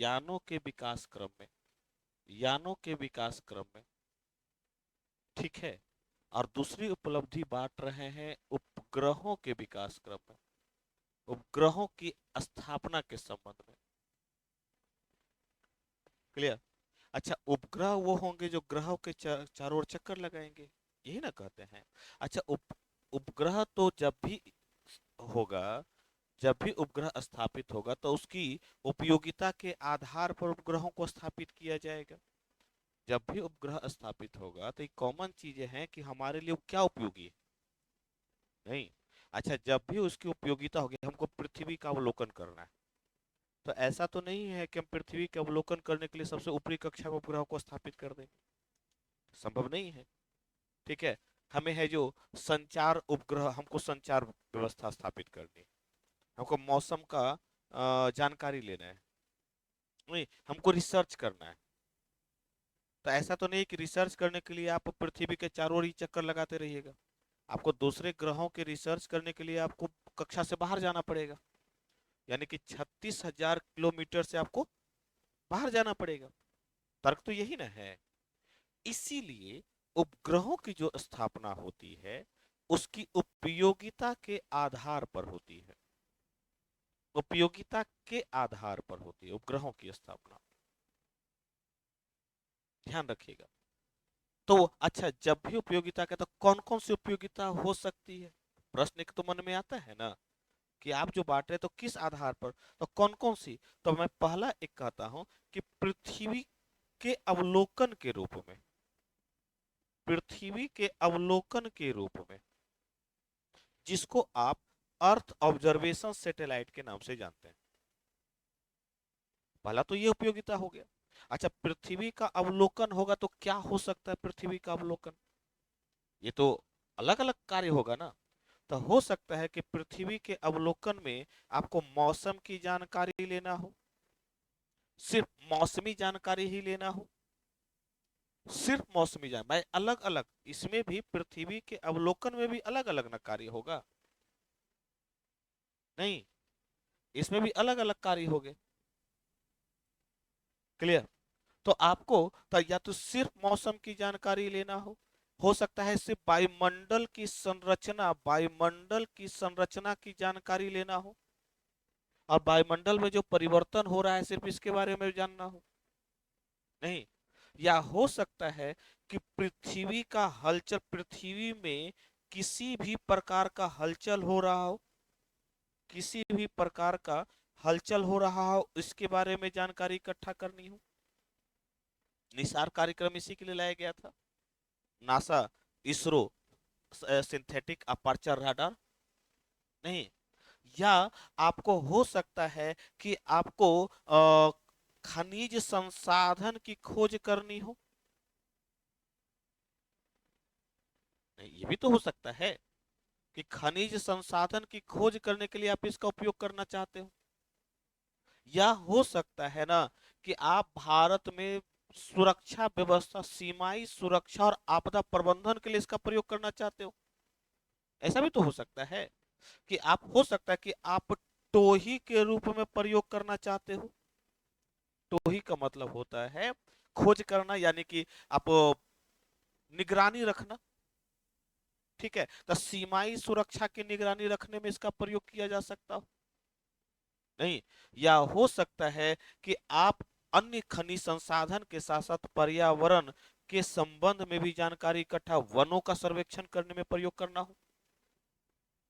यानों के विकास क्रम में, यानों के विकास क्रम में, ठीक है। और दूसरी उपलब्धि बांट रहे हैं उपग्रहों के विकास क्रम में, उपग्रहों की स्थापना के संबंध में। क्लियर। अच्छा, उपग्रह वो होंगे जो ग्रहों के चारों ओर चक्कर लगाएंगे, यही ना कहते हैं। अच्छा, उपग्रह तो जब भी होगा, जब भी उपग्रह स्थापित होगा तो उसकी उपयोगिता के आधार पर उपग्रहों को स्थापित किया जाएगा। जब भी उपग्रह स्थापित होगा तो ये कॉमन चीजें हैं कि हमारे लिए वो क्या उपयोगी है, नहीं। अच्छा, जब भी उसकी उपयोगिता होगी, हमको पृथ्वी का अवलोकन करना है, तो ऐसा तो नहीं है कि हम पृथ्वी के अवलोकन करने के लिए सबसे ऊपरी कक्षा में उपग्रह को स्थापित कर देंगे, संभव नहीं है। ठीक है। हमें है जो संचार उपग्रह, हमको संचार व्यवस्था स्थापित करनी है, हमको मौसम का जानकारी लेना है, नहीं, हमको रिसर्च करना है। तो ऐसा तो नहीं कि रिसर्च करने के लिए आप पृथ्वी के चारों ओर ही चक्कर लगाते रहिएगा। आपको दूसरे ग्रहों के रिसर्च करने के लिए आपको कक्षा से बाहर जाना पड़ेगा, यानी कि 36,000 किलोमीटर से आपको बाहर जाना पड़ेगा। तर्क तो यही ना है। इसीलिए उपग्रहों की जो स्थापना होती है उसकी उपयोगिता के आधार पर होती है, उपयोगिता के आधार पर होती है उपग्रहों की स्थापना, ध्यान रखिएगा। तो अच्छा, जब भी उपयोगिता का, तो कौन कौन सी उपयोगिता हो सकती है, प्रश्न एक तो मन में आता है ना, कि आप जो बांट रहे तो किस आधार पर, तो कौन कौन सी। तो मैं पहला एक कहता हूं कि पृथ्वी के अवलोकन के रूप में, पृथ्वी के अवलोकन के रूप में, जिसको आप अर्थ ऑब्जर्वेशन सैटेलाइट के नाम से जानते हैं। पहला तो ये उपयोगिता हो गया। अच्छा, पृथ्वी का अवलोकन होगा तो क्या हो सकता है पृथ्वी का अवलोकन, ये तो अलग अलग कार्य होगा ना। तो हो सकता है कि पृथ्वी के अवलोकन में आपको मौसम की जानकारी लेना हो, सिर्फ मौसमी जानकारी ही लेना हो, सिर्फ मौसमी जान भाई, अलग अलग, इसमें भी पृथ्वी के अवलोकन में भी अलग अलग न कार्य होगा, नहीं, इसमें भी अलग अलग कार्य होंगे। क्लियर। तो आपको, तो या तो सिर्फ मौसम की जानकारी लेना हो सकता है सिर्फ वायुमंडल की संरचना, वायुमंडल की संरचना की जानकारी लेना हो, और वायुमंडल में जो परिवर्तन हो रहा है सिर्फ इसके बारे में जानना हो, नहीं। या हो सकता है कि पृथ्वी का हलचल, पृथ्वी में किसी भी प्रकार का हलचल हो रहा हो, किसी भी प्रकार का हलचल हो रहा हो, इसके बारे में जानकारी इकट्ठा करनी हो। निसार कार्यक्रम इसी के लिए लाया गया था, NASA, ISRO, synthetic aperture radar, नहीं। या आपको हो सकता है कि आपको खनिज संसाधन की खोज करनी हो, नहीं, ये भी तो हो सकता है कि खनिज संसाधन की खोज करने के लिए आप इसका उपयोग करना चाहते हो। या हो सकता है ना कि आप भारत में सुरक्षा व्यवस्था, सीमाई सुरक्षा और आपदा प्रबंधन के लिए इसका प्रयोग करना चाहते हो, ऐसा भी तो हो सकता है। कि आप, हो सकता है कि आप टोही के रूप में प्रयोग करना चाहते हो। टोही का मतलब होता है खोज करना, यानी कि आप निगरानी रखना, ठीक है। तो सीमाई सुरक्षा की निगरानी रखने में इसका प्रयोग किया जा सकता हो, नहीं। या हो सकता है कि आप अन्य खनिज संसाधन के साथ साथ पर्यावरण के संबंध में भी जानकारी इकट्ठा, वनों का सर्वेक्षण करने में प्रयोग करना हो।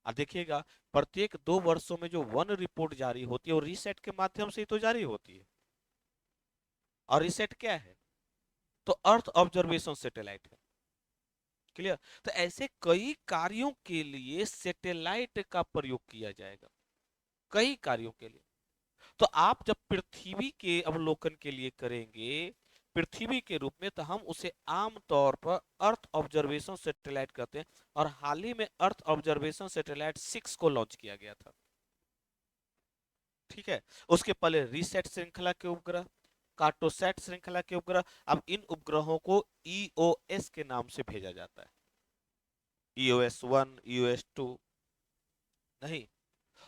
देखिएगा, प्रत्येक 2 वर्षों में जो वन रिपोर्ट जारी होती है वो रीसेट के माध्यम से ही तो जारी होती है। और रीसेट क्या है, तो अर्थ ऑब्जर्वेशन सैटेलाइट है। क्लियर। तो ऐसे कई कार्यों के लिए सैटेलाइट का प्रयोग किया जाएगा, कई कार्यों के लिए। तो आप जब पृथ्वी के अवलोकन के लिए करेंगे पृथ्वी के रूप में, तो हम उसे आम तौर पर अर्थ ऑब्जर्वेशन सैटेलाइट कहते हैं। और हाल ही में अर्थ ऑब्जर्वेशन सैटेलाइट 6 को लॉन्च किया गया था, ठीक है। उसके पहले रीसेट श्रृंखला के उपग्रह, कार्टोसैट श्रृंखला के उपग्रह, अब इन उपग्रहों को ईओएस के नाम से भेजा जाता है, EOS-1, EOS-2, नहीं।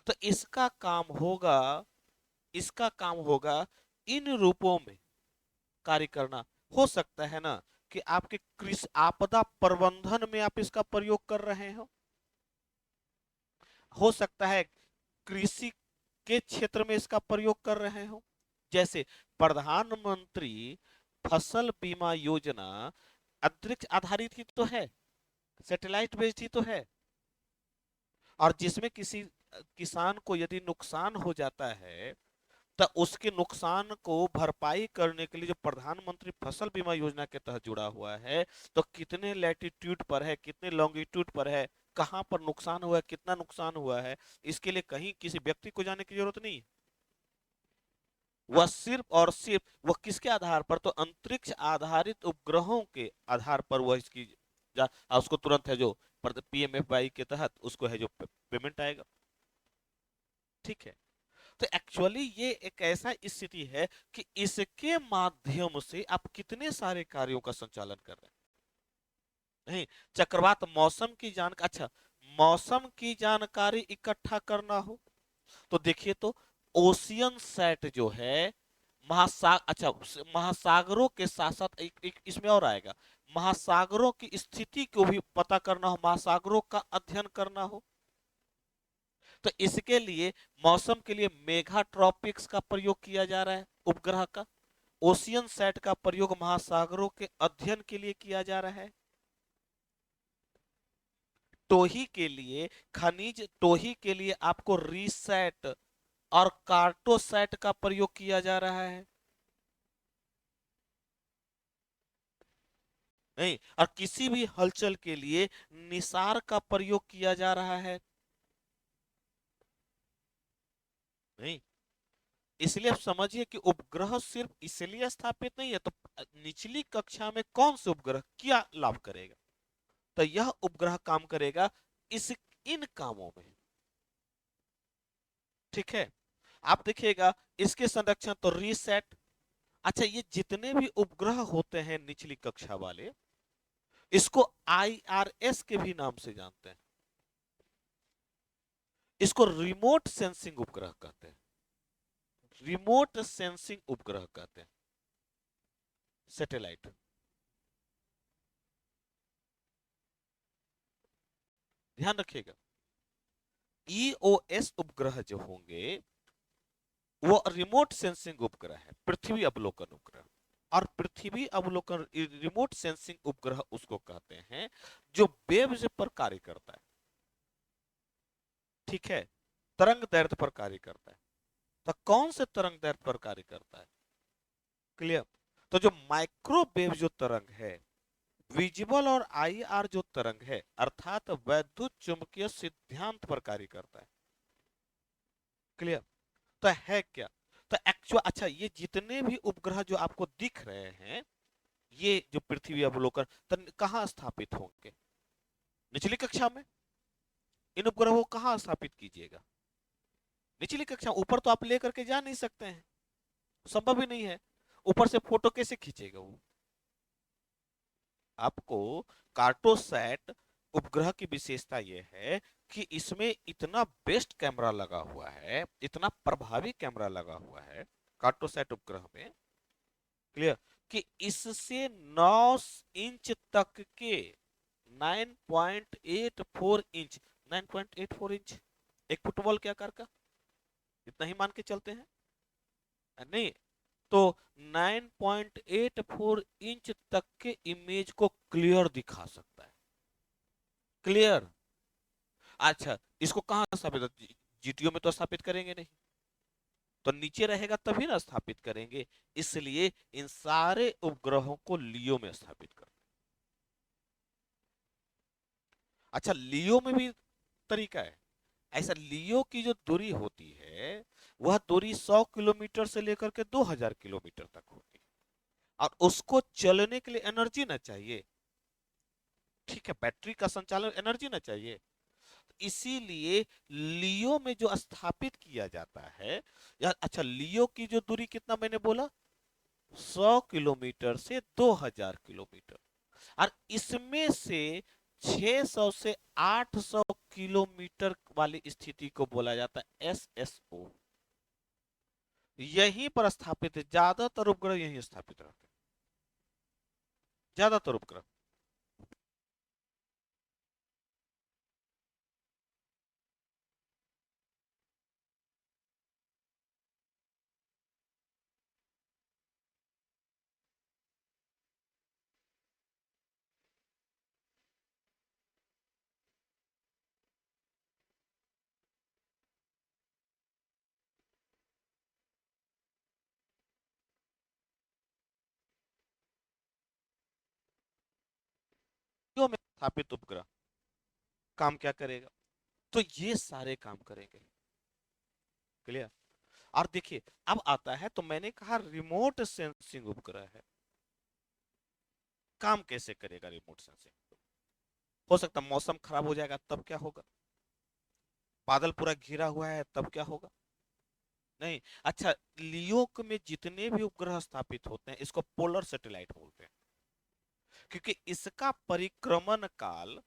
तो इसका काम होगा, इसका काम होगा इन रूपों में कार्य करना। हो सकता है ना कि आपके कृषि आपदा प्रबंधन में आप इसका प्रयोग कर रहे हो सकता है कृषि के क्षेत्र में इसका प्रयोग कर रहे हो। जैसे प्रधानमंत्री फसल बीमा योजना अंतरिक्ष आधारित ही तो है, सैटेलाइट बेस्ड ही तो है, और जिसमें किसी किसान को यदि नुकसान हो जाता है तो उसके नुकसान को भरपाई करने के लिए जो प्रधानमंत्री फसल बीमा योजना के तहत जुड़ा हुआ है, तो कितने लैटिट्यूड पर है, कितने लॉन्गिट्यूड पर है, कहां पर नुकसान हुआ है, कितना नुकसान हुआ है, इसके लिए कहीं किसी व्यक्ति को जाने की जरूरत नहीं है। वह सिर्फ और सिर्फ वह किसके आधार पर, तो अंतरिक्ष आधारित उपग्रहों के आधार पर वह इसकी उसको तुरंत है जो पीएमएफवाई के तहत उसको है जो पेमेंट आएगा। ठीक है। तो एक्चुअली ये एक ऐसा स्थिति है कि इसके माध्यम से आप कितने सारे कार्यों का संचालन कर रहे हैं। नहीं, चक्रवात मौसम की अच्छा, मौसम की जानकारी इकट्ठा करना हो तो देखिए तो ओशियन सेट जो है, महासागरों के साथ साथ एक इसमें और आएगा, महासागरों की स्थिति को भी पता करना हो, महासागरों का अध्ययन करना हो, तो इसके लिए मौसम के लिए मेगा ट्रॉपिक्स का प्रयोग किया जा रहा है उपग्रह का। ओशियन सेट का प्रयोग महासागरों के अध्ययन के लिए किया जा रहा है। टोही के लिए, खनिज टोही के लिए आपको रीसेट और कार्टोसेट का प्रयोग किया जा रहा है। नहीं, और किसी भी हलचल के लिए निसार का प्रयोग किया जा रहा है। नहीं, इसलिए आप समझिए कि उपग्रह सिर्फ इसलिए स्थापित नहीं है, तो निचली कक्षा में कौन से उपग्रह क्या लाभ करेगा, तो यह उपग्रह काम करेगा इस इन कामों में। ठीक है। आप देखिएगा इसके संरक्षण तो रीसेट। अच्छा, ये जितने भी उपग्रह होते हैं निचली कक्षा वाले, इसको आईआरएस के भी नाम से जानते हैं। इसको रिमोट सेंसिंग उपग्रह कहते हैं, रिमोट सेंसिंग उपग्रह कहते हैं, सैटेलाइट। ध्यान रखिएगा, ईओएस उपग्रह जो होंगे वो रिमोट सेंसिंग उपग्रह है, पृथ्वी अवलोकन उपग्रह। और पृथ्वी अवलोकन रिमोट सेंसिंग उपग्रह उसको कहते हैं जो वेव्स पर कार्य करता है। ठीक है, तरंग दैर्ध्य पर कार्य करता है। तो कौन से तरंग दैर्ध्य पर कार्य करता है, क्लियर। तो जो माइक्रोवेव जो तरंग है, विजिबल और आईआर जो तरंग है, अर्थात वैद्युत चुंबकीय सिद्धांत पर कार्य करता है। क्लियर। तो है क्या, तो एक्चुअल अच्छा, ये जितने भी उपग्रह जो आपको दिख रहे हैं, ये जो पृथ्वी अवलोकन, तो कहाँ स्थापित होंगे, निचली कक्षा में। इन उपग्रहों को कहाँ स्थापित कीजिएगा, निचली कक्षा। ऊपर तो आप लेकर के जा नहीं सकते हैं, संभव ही नहीं है। ऊपर से फोटो कैसे खींचेगा वो। आपको कार्टोसैट उपग्रह की विशेषता यह है कि इसमें इतना बेस्ट कैमरा लगा हुआ है, इतना प्रभावी कैमरा लगा हुआ है कार्टोसैट उपग्रह में, क्लियर, कि इससे 9 इंच तक के 9.84 इंच, 9.84 इंच एक फुटबॉल के आकार का, इतना ही मान के चलते हैं। नहीं, तो 9.84 इंच तक के इमेज को क्लियर दिखा सकता है, क्लियर। अच्छा, इसको कहाँ स्थापित, जीटीओ में तो स्थापित करेंगे नहीं, तो नीचे रहेगा तभी ना स्थापित करेंगे। इसलिए इन सारे उपग्रहों को लियो में स्थापित कर। अच्छा, लियो में भी तरीका है। ऐसा लियो की जो दूरी होती है, वह दूरी 100 किलोमीटर से लेकर के 2000 किलोमीटर तक होती है, और उसको चलने के लिए एनर्जी ना चाहिए। ठीक है, बैटरी का संचालन एनर्जी ना चाहिए। इसीलिए लियो में जो स्थापित किया जाता है, या अच्छा, लियो की जो दूरी कितना मैंने बोला, 100 किलोमीटर से 2000 किलोमीटर, और इसमें से 600 से 800 किलोमीटर वाली स्थिति को बोला जाता है एसएसओ, यहीं पर स्थापित है, ज्यादातर उपग्रह यहीं स्थापित रहते हैं, ज्यादातर उपग्रह। क्यों में स्थापित उपग्रह काम क्या करेगा? तो ये सारे काम करेंगे। क्लियर? और देखिए, अब आता है, तो मैंने कहा रिमोट सेंसिंग उपग्रह है। काम कैसे करेगा रिमोट सेंसिंग? हो सकता मौसम खराब हो जाएगा तब क्या होगा? बादल पूरा घिरा हुआ है तब क्या होगा? नहीं। अच्छा, लियो में जितने भी उपग्रह स्थापित होते हैं, इसको पोलर सैटेलाइट बोलते हैं, क्योंकि इसका परिक्रमण काल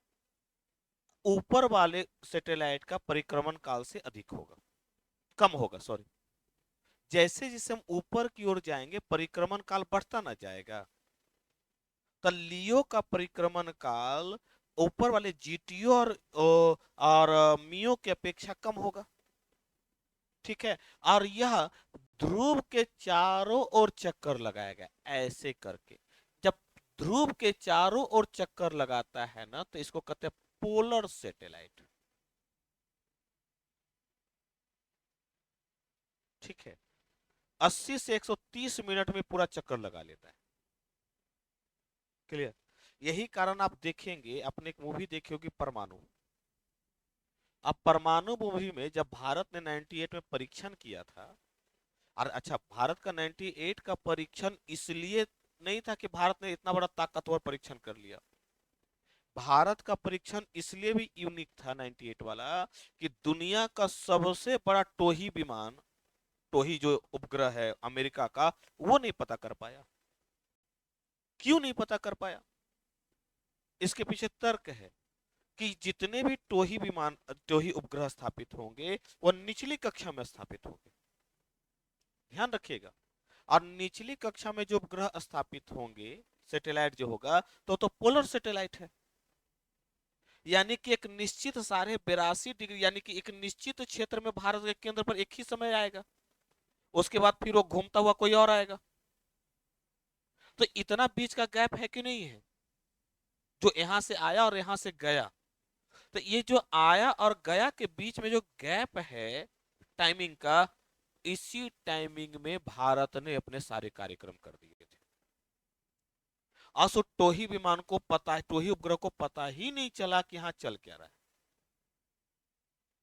ऊपर वाले सैटेलाइट का परिक्रमण काल से अधिक होगा, कम होगा, सॉरी। जैसे जैसे हम ऊपर की ओर जाएंगे परिक्रमण काल बढ़ता ना जाएगा, तो लियो का परिक्रमण काल ऊपर वाले जीटीओ और मियो की अपेक्षा कम होगा। ठीक है। और यह ध्रुव के चारों ओर चक्कर लगाएगा ऐसे करके। जब ध्रुव के चारों ओर चक्कर लगाता है ना, तो इसको कहते हैं पोलर सैटेलाइट। ठीक है। 80 से 130 मिनट में पूरा चक्कर लगा लेता है। क्लियर? यही कारण आप देखेंगे, आपने एक मूवी देखी होगी परमाणु। अब परमाणु मूवी में जब भारत ने 98 में परीक्षण किया था, और अच्छा, भारत का 98 का परीक्षण इसलिए नहीं था कि भारत ने इतना बड़ा ताकतवर परीक्षण कर लिया। भारत का परीक्षण इसलिए भी यूनिक था 98 वाला, कि दुनिया का सबसे बड़ा टोही विमान, टोही जो उपग्रह है अमेरिका का, वो नहीं पता कर पाया। क्यों नहीं पता कर पाया? इसके पीछे तर्क है कि जितने भी टोही विमान, टोही उपग्रह स्थापित होंगे, वो निचली कक्षा में स्थापित होंगे। ध्यान रखिएगा। और निचली कक्षा में जो उपग्रह स्थापित होंगे, सैटेलाइट जो होगा, तो पोलर सैटेलाइट है। यानी कि एक निश्चित 82.82 डिग्री, यानी कि एक निश्चित क्षेत्र में भारत के केंद्र पर एक ही समय आएगा, उसके बाद फिर वो घूमता हुआ कोई और आएगा। तो इतना बीच का गैप है कि नहीं है, जो यहां से आया और यहां से गया। तो ये जो आया और गया के बीच में जो गैप है टाइमिंग का, इसी टाइमिंग में भारत ने अपने सारे कार्यक्रम कर दिए थे। और टोही विमान को पता, टोही उपग्रह को पता ही नहीं चला कि यहाँ चल क्या रहा है।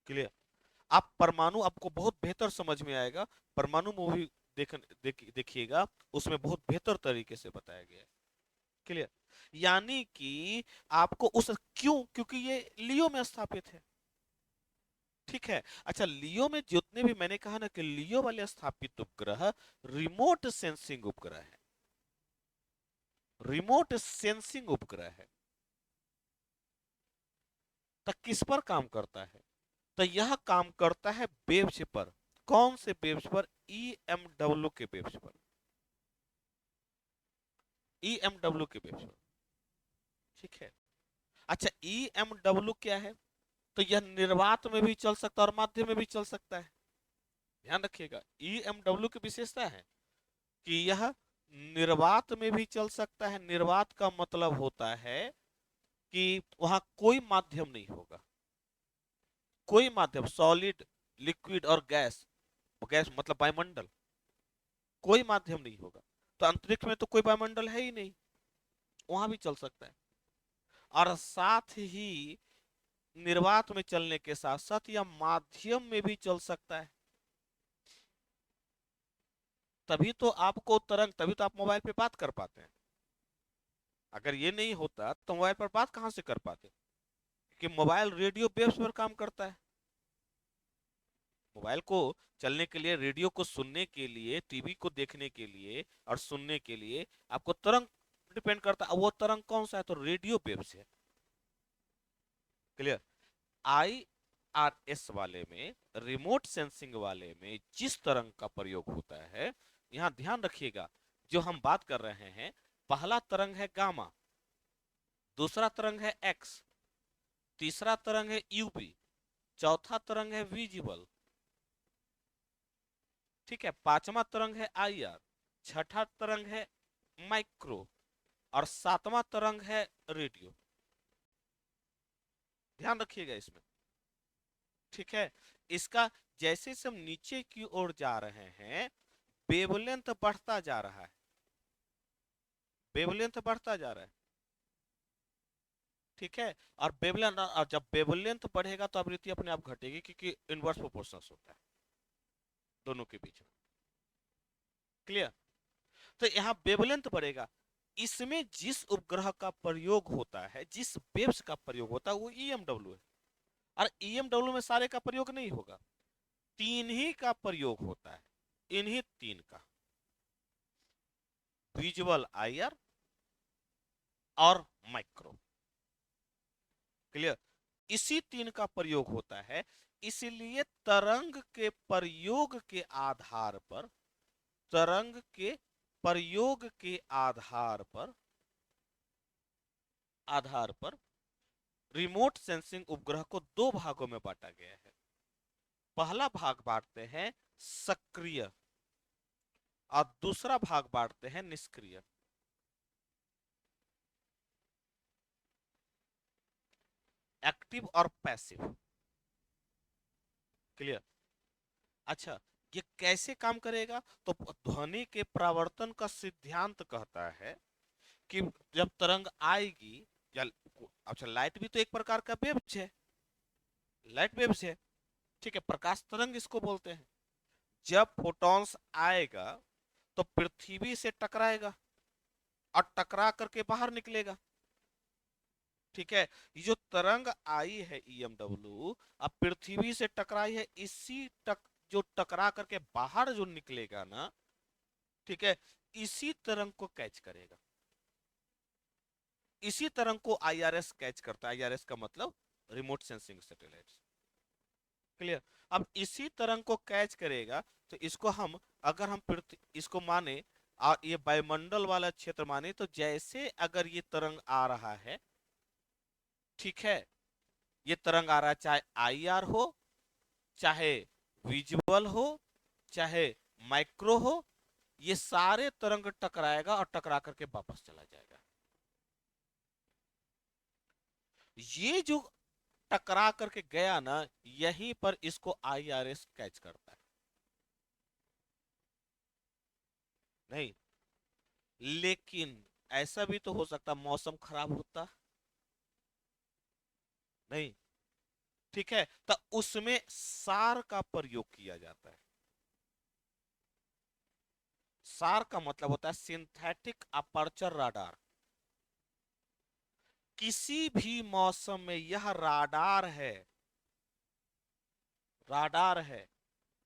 क्लियर? आप परमाणु आपको बहुत बेहतर समझ में आएगा। परमाणु मूवी देखिएगा, उसमें बहुत बेहतर तरीके से बताया गया है। क्लियर? यानी कि आपको उस, क्यों? क्योंकि ये लियो में स्थापित है। ठीक है। अच्छा, लियो में जितने भी, मैंने कहा ना कि लियो वाले स्थापित उपग्रह रिमोट सेंसिंग उपग्रह है। रिमोट सेंसिंग उपग्रह है। तो किस पर काम करता है? तो यह काम करता है वेव्स पर। कौन से वेव्स पर? ईएमडब्ल्यू के वेव्स पर। ईएमडब्ल्यू के वेव्स पर। ठीक है। अच्छा, ईएमडब्ल्यू क्या है? तो यह निर्वात में भी चल सकता है और माध्यम में भी चल सकता है। ध्यान रखिएगा, ईएमडब्ल्यू की विशेषता है कि यह निर्वात में भी चल सकता है। निर्वात का मतलब होता है कि वहां कोई माध्यम नहीं होगा। कोई माध्यम, सॉलिड, लिक्विड और गैस, गैस मतलब वायुमंडल, कोई माध्यम नहीं होगा। तो अंतरिक्ष में तो कोई वायुमंडल है ही नहीं, वहां भी चल सकता है। और साथ ही निर्वात में चलने के साथ साथ यह माध्यम में भी चल सकता है। तभी तो आपको तरंग, तभी तो आप मोबाइल पे बात कर पाते हैं। अगर ये नहीं होता तो मोबाइल पर बात कहां से कर पाते? क्योंकि मोबाइल रेडियो वेव्स पर काम करता है। मोबाइल को चलने के लिए, रेडियो को सुनने के लिए, टीवी को देखने के लिए और सुनने के लिए आपको तरंग डिपेंड करता है। वो तरंग कौन सा है? तो रेडियो वेव्स है। क्लियर? आई IRS वाले में, रिमोट सेंसिंग वाले में जिस तरंग का प्रयोग होता है, यहां ध्यान रखिएगा, जो हम बात कर रहे हैं, पहला तरंग है गामा, दूसरा तरंग है एक्स, तीसरा तरंग है यूवी, चौथा तरंग है विजिबल, ठीक है, पांचवा तरंग है IR, छठा तरंग है माइक्रो, और सातवां तरंग है रेडियो। ध्यान रखिएगा इसमें, ठीक है। इसका जैसे से हम नीचे की ओर जा रहे हैं, वेवलेंथ बढ़ता जा रहा है, वेवलेंथ बढ़ता जा रहा है, ठीक है। और वेवलेंथ, और जब वेवलेंथ बढ़ेगा तो आवृत्ति अपने आप घटेगी, क्योंकि इनवर्स प्रोपोर्शंस होता है दोनों के बीच में। क्लियर? तो यहाँ वेवलेंथ बढ़ेगा, इसमें जिस उपग्रह का प्रयोग होता है, जिस वेव्स का प्रयोग होता है, वो EMW है। और EMW में सारे का प्रयोग नहीं होगा, तीन ही का प्रयोग होता है, इन्हीं तीन का, विजुअल IR और माइक्रो। क्लियर? इसी तीन का प्रयोग होता है, इसलिए तरंग के प्रयोग के आधार पर, तरंग के प्रयोग के आधार पर रिमोट सेंसिंग उपग्रह को दो भागों में बांटा गया है। पहला भाग बांटते हैं सक्रिय, और दूसरा भाग बांटते हैं निष्क्रिय। एक्टिव और पैसिव। क्लियर? अच्छा, ये कैसे काम करेगा? तो ध्वनि के परावर्तन का सिद्धांत कहता है कि जब तरंग आएगी, या अच्छा, लाइट भी तो एक प्रकार का वेव्स है, लाइट वेव्स है, ठीक है, प्रकाश तरंग इसको बोलते हैं। जब फोटॉन्स आएगा तो पृथ्वी से टकराएगा और टकरा करके बाहर निकलेगा, ठीक है। ये जो तरंग आई है EMW, अब पृथ्वी से टकराई है, इसी जो टकरा करके बाहर जो निकलेगा ना, ठीक है, इसी तरंग को कैच करेगा, इसी तरंग को IRS कैच करता है। IRS का मतलब रिमोट सेंसिंग सैटेलाइट। क्लियर? अब इसी तरंग को कैच करेगा, तो इसको हम, अगर हम इसको माने, और ये वायुमंडल वाला क्षेत्र माने, तो जैसे अगर ये तरंग आ रहा है, ठीक है, ये तरंग आ रहा है, चाहे IR हो, चाहे विजुअल हो, चाहे माइक्रो हो, ये सारे तरंग टकराएगा और टकरा करके वापस चला जाएगा। ये जो टकरा करके गया ना, यहीं पर इसको IRS कैच करता है। नहीं, लेकिन ऐसा भी तो हो सकता मौसम खराब होता, नहीं, ठीक है, तो उसमें सार का प्रयोग किया जाता है। सार का मतलब होता है सिंथेटिक अपर्चर राडार। किसी भी मौसम में यह राडार है, राडार है,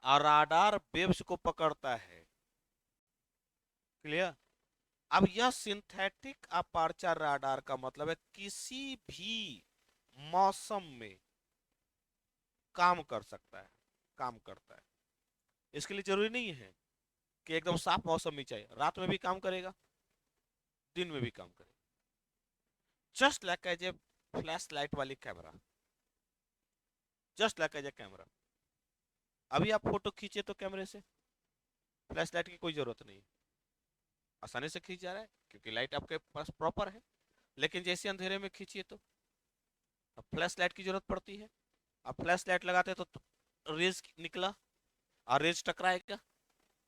और राडार वेव्स को पकड़ता है। क्लियर? अब यह सिंथेटिक अपर्चर राडार का मतलब है किसी भी मौसम में काम कर सकता है, काम करता है। इसके लिए जरूरी नहीं है कि एकदम साफ मौसम में चाहिए, रात में भी काम करेगा, दिन में भी काम करेगा। Just like as a flash light वाली camera, just like as a camera. अभी आप फोटो खींचे तो कैमरे से, फ्लैश लाइट की कोई जरूरत नहीं है, आसानी से खींच जा रहा है क्योंकि लाइट आपके पास प्रॉपर है। लेकिन जैसे अंधेरे में खींचिए तो अब फ्लैश लाइट की जरूरत पड़ती है। अब फ्लैश लाइट लगाते तो रेज निकला, और रेज टकराएगा,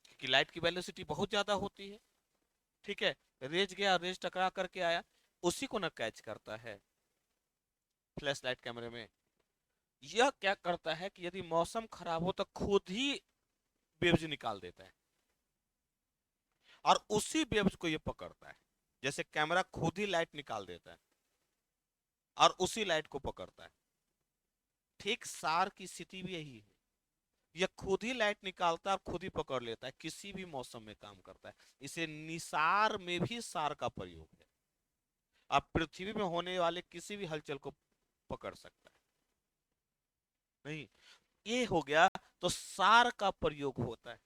क्योंकि लाइट की वेलोसिटी बहुत ज्यादा होती है, ठीक है। रेज गया, रेज टकरा करके आया, उसी को ना कैच करता है फ्लैश लाइट कैमरे में। यह क्या करता है कि यदि मौसम खराब हो तो खुद ही वेव्स निकाल देता है, और उसी वेव्स को ये पकड़ता है। जैसे कैमरा खुद ही लाइट निकाल देता है और उसी लाइट को पकड़ता है, ठीक सार की स्थिति भी यही है। यह खुद ही लाइट निकालता है और खुद ही पकड़ लेता है, किसी भी मौसम में काम करता है। इसे निसार में भी सार का प्रयोग है, आप पृथ्वी में होने वाले किसी भी हलचल को पकड़ सकता है। नहीं, ये हो गया। तो सार का प्रयोग होता है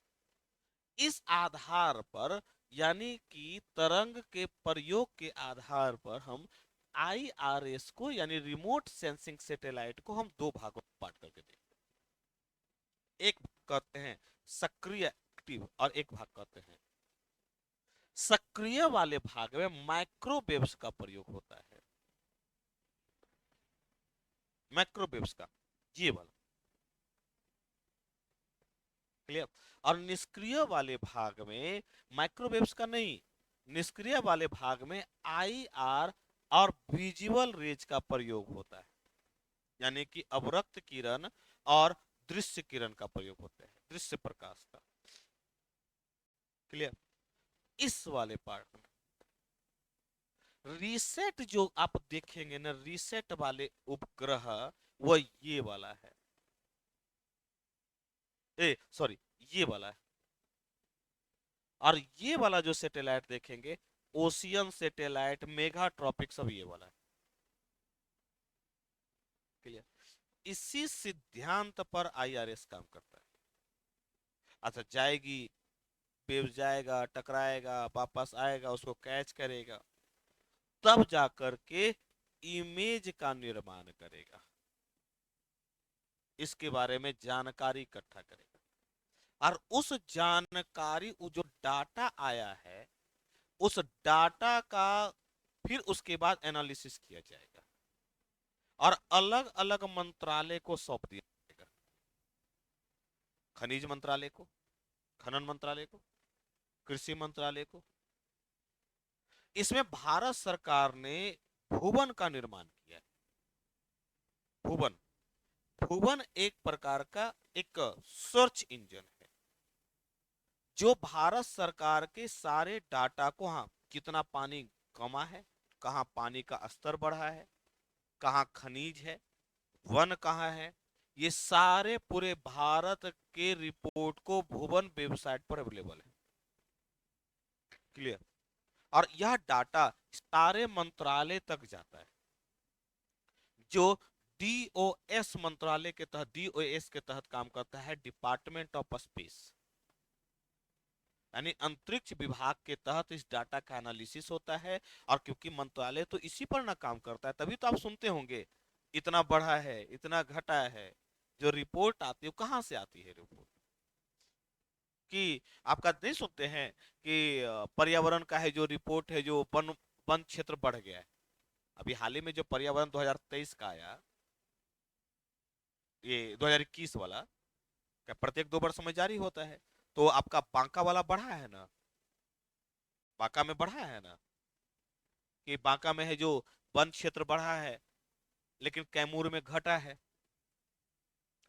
इस आधार पर, यानी कि तरंग के प्रयोग के आधार पर हम आईआरएस को, यानी रिमोट सेंसिंग सैटेलाइट को, हम दो भागों में बांट करके देखते हैं। एक कहते हैं सक्रिय एक्टिव, और एक भाग कहते हैं सक्रिय वाले भाग में माइक्रोवेव्स का प्रयोग होता है। माइक्रोवेव्स का, ये वाला क्लियर। और निष्क्रिय वाले भाग में माइक्रोवेव्स का नहीं, निष्क्रिय वाले भाग में आई आर और विजुअल रेज का प्रयोग होता है, यानी कि अवरक्त किरण और दृश्य किरण का प्रयोग होता है, दृश्य प्रकाश का। क्लियर। इस वाले पार्ट में रीसेट जो आप देखेंगे ना, रीसेट वाले उपग्रह, वो ये वाला है, ए सॉरी, ये वाला है। और ये वाला जो सैटेलाइट देखेंगे, ओशियन सैटेलाइट, मेगा ट्रॉपिक, सब ये वाला है। क्लियर। इसी सिद्धांत पर आईआरएस काम करता है। अच्छा, जाएगी, वेव जाएगा, टकराएगा, वापस आएगा, उसको कैच करेगा, तब जाकर के इमेज का निर्माण करेगा, इसके बारे में जानकारी इकट्ठा करेगा। और उस जानकारी, वो जो डाटा आया है, उस डाटा का फिर उसके बाद एनालिसिस किया जाएगा और अलग अलग मंत्रालय को सौंप दिया जाएगा। खनिज मंत्रालय को, खनन मंत्रालय को, कृषि मंत्रालय को। इसमें भारत सरकार ने भुवन का निर्माण किया है। भुवन, भुवन एक प्रकार का एक सर्च इंजन है, जो भारत सरकार के सारे डाटा को, हाँ, कितना पानी कमा है, कहाँ पानी का स्तर बढ़ा है, कहाँ खनिज है, वन कहाँ है, ये सारे पूरे भारत के रिपोर्ट को भुवन वेबसाइट पर अवेलेबल है। क्लियर। और यह डाटा सारे मंत्रालय तक जाता है, जो डीओएस मंत्रालय के तहत, डीओएस के तहत काम करता है, डिपार्टमेंट ऑफ स्पेस, यानी अंतरिक्ष विभाग के तहत इस डाटा का एनालिसिस होता है। और क्योंकि मंत्रालय तो इसी पर ना काम करता है, तभी तो आप सुनते होंगे इतना बढ़ा है, इतना घटा है। जो रिपोर्ट आती है, वो कहाँ से आती है रिपोर्ट? कि आपका नहीं सुनते हैं कि पर्यावरण का है जो रिपोर्ट है, जो वन वन क्षेत्र बढ़ गया है। अभी हाल ही में जो पर्यावरण 2023 का आया, ये 2021 वाला, क्या प्रत्येक 2 वर्ष में जारी होता है? तो आपका बांका वाला बढ़ा है ना, बांका में बढ़ा है ना, कि बांका में है जो वन क्षेत्र बढ़ा है, लेकिन कैमूर में घटा है।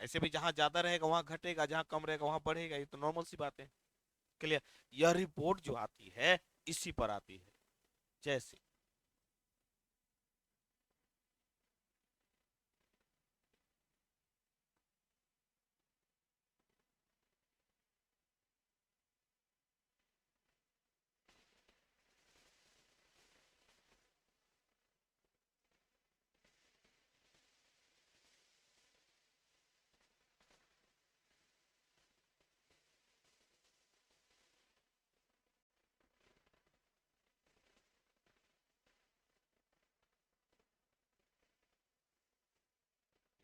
ऐसे भी जहां ज्यादा रहेगा वहां घटेगा, जहां कम रहेगा वहां बढ़ेगा, ये तो नॉर्मल सी बात है। क्लियर। यह रिपोर्ट जो आती है, इसी पर आती है। जैसे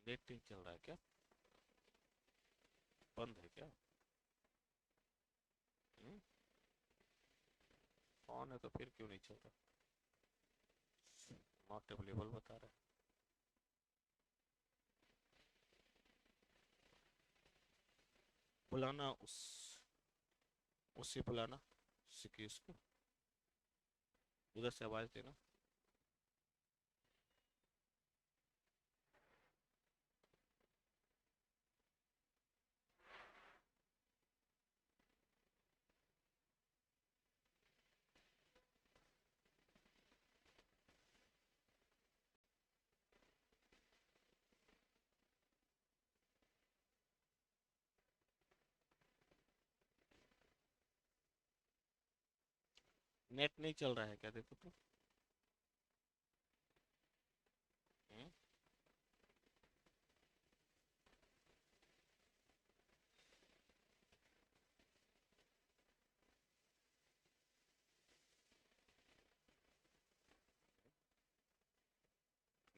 नेट नहीं चल रहा है क्या? बंद है क्या? ऑन है तो फिर क्यों नहीं चल रहा? नॉट अवेलेबल बता रहा है। बुलाना उससे बुलाना, सिकेश को, उधर से आवाज देना। नेट नहीं चल रहा है क्या, देखो तो। हम्म,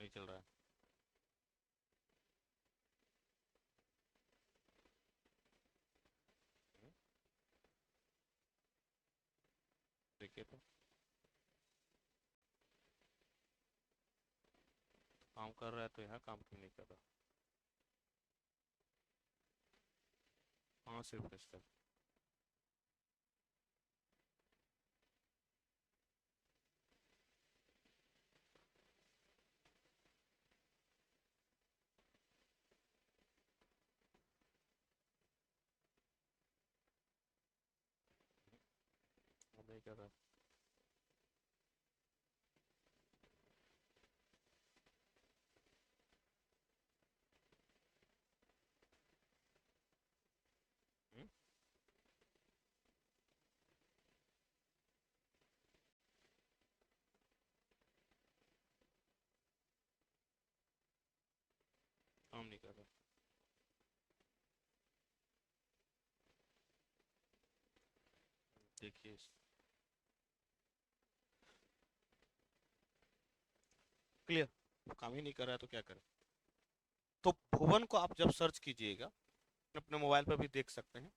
नहीं चल रहा है। हम्म, देखिए तो काम कर रहा है तो यहाँ काम क्यों नहीं कर रहा। हाँ सिर्फ रिफ्रेश कर। वो नहीं कर रहा। हम्म, काम नहीं कर रहा। देखिए क्लियर, काम ही नहीं कर रहा है तो क्या करें। तो भुवन को आप जब सर्च कीजिएगा, अपने मोबाइल पर भी देख सकते हैं।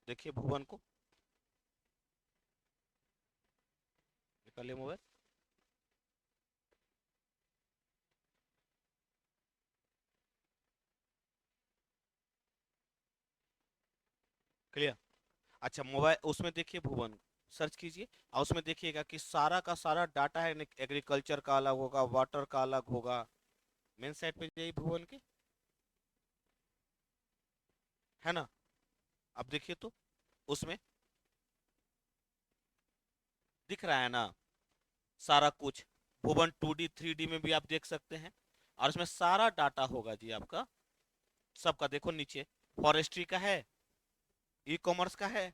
देखिए भुवन को, निकालिए मोबाइल। क्लियर। अच्छा मोबाइल उसमें देखिए भुवन सर्च कीजिए, और उसमें देखिएगा कि सारा का सारा डाटा है। एग्रीकल्चर का अलग होगा, वाटर का अलग होगा। मेन साइट पे जाइए भुवन के, है ना। अब देखिए तो उसमें दिख रहा है ना सारा कुछ। भुवन 2D 3D में भी आप देख सकते हैं, और इसमें सारा डाटा होगा जी आपका, सबका। देखो नीचे फॉरेस्ट्री का है, ई कॉमर्स का है,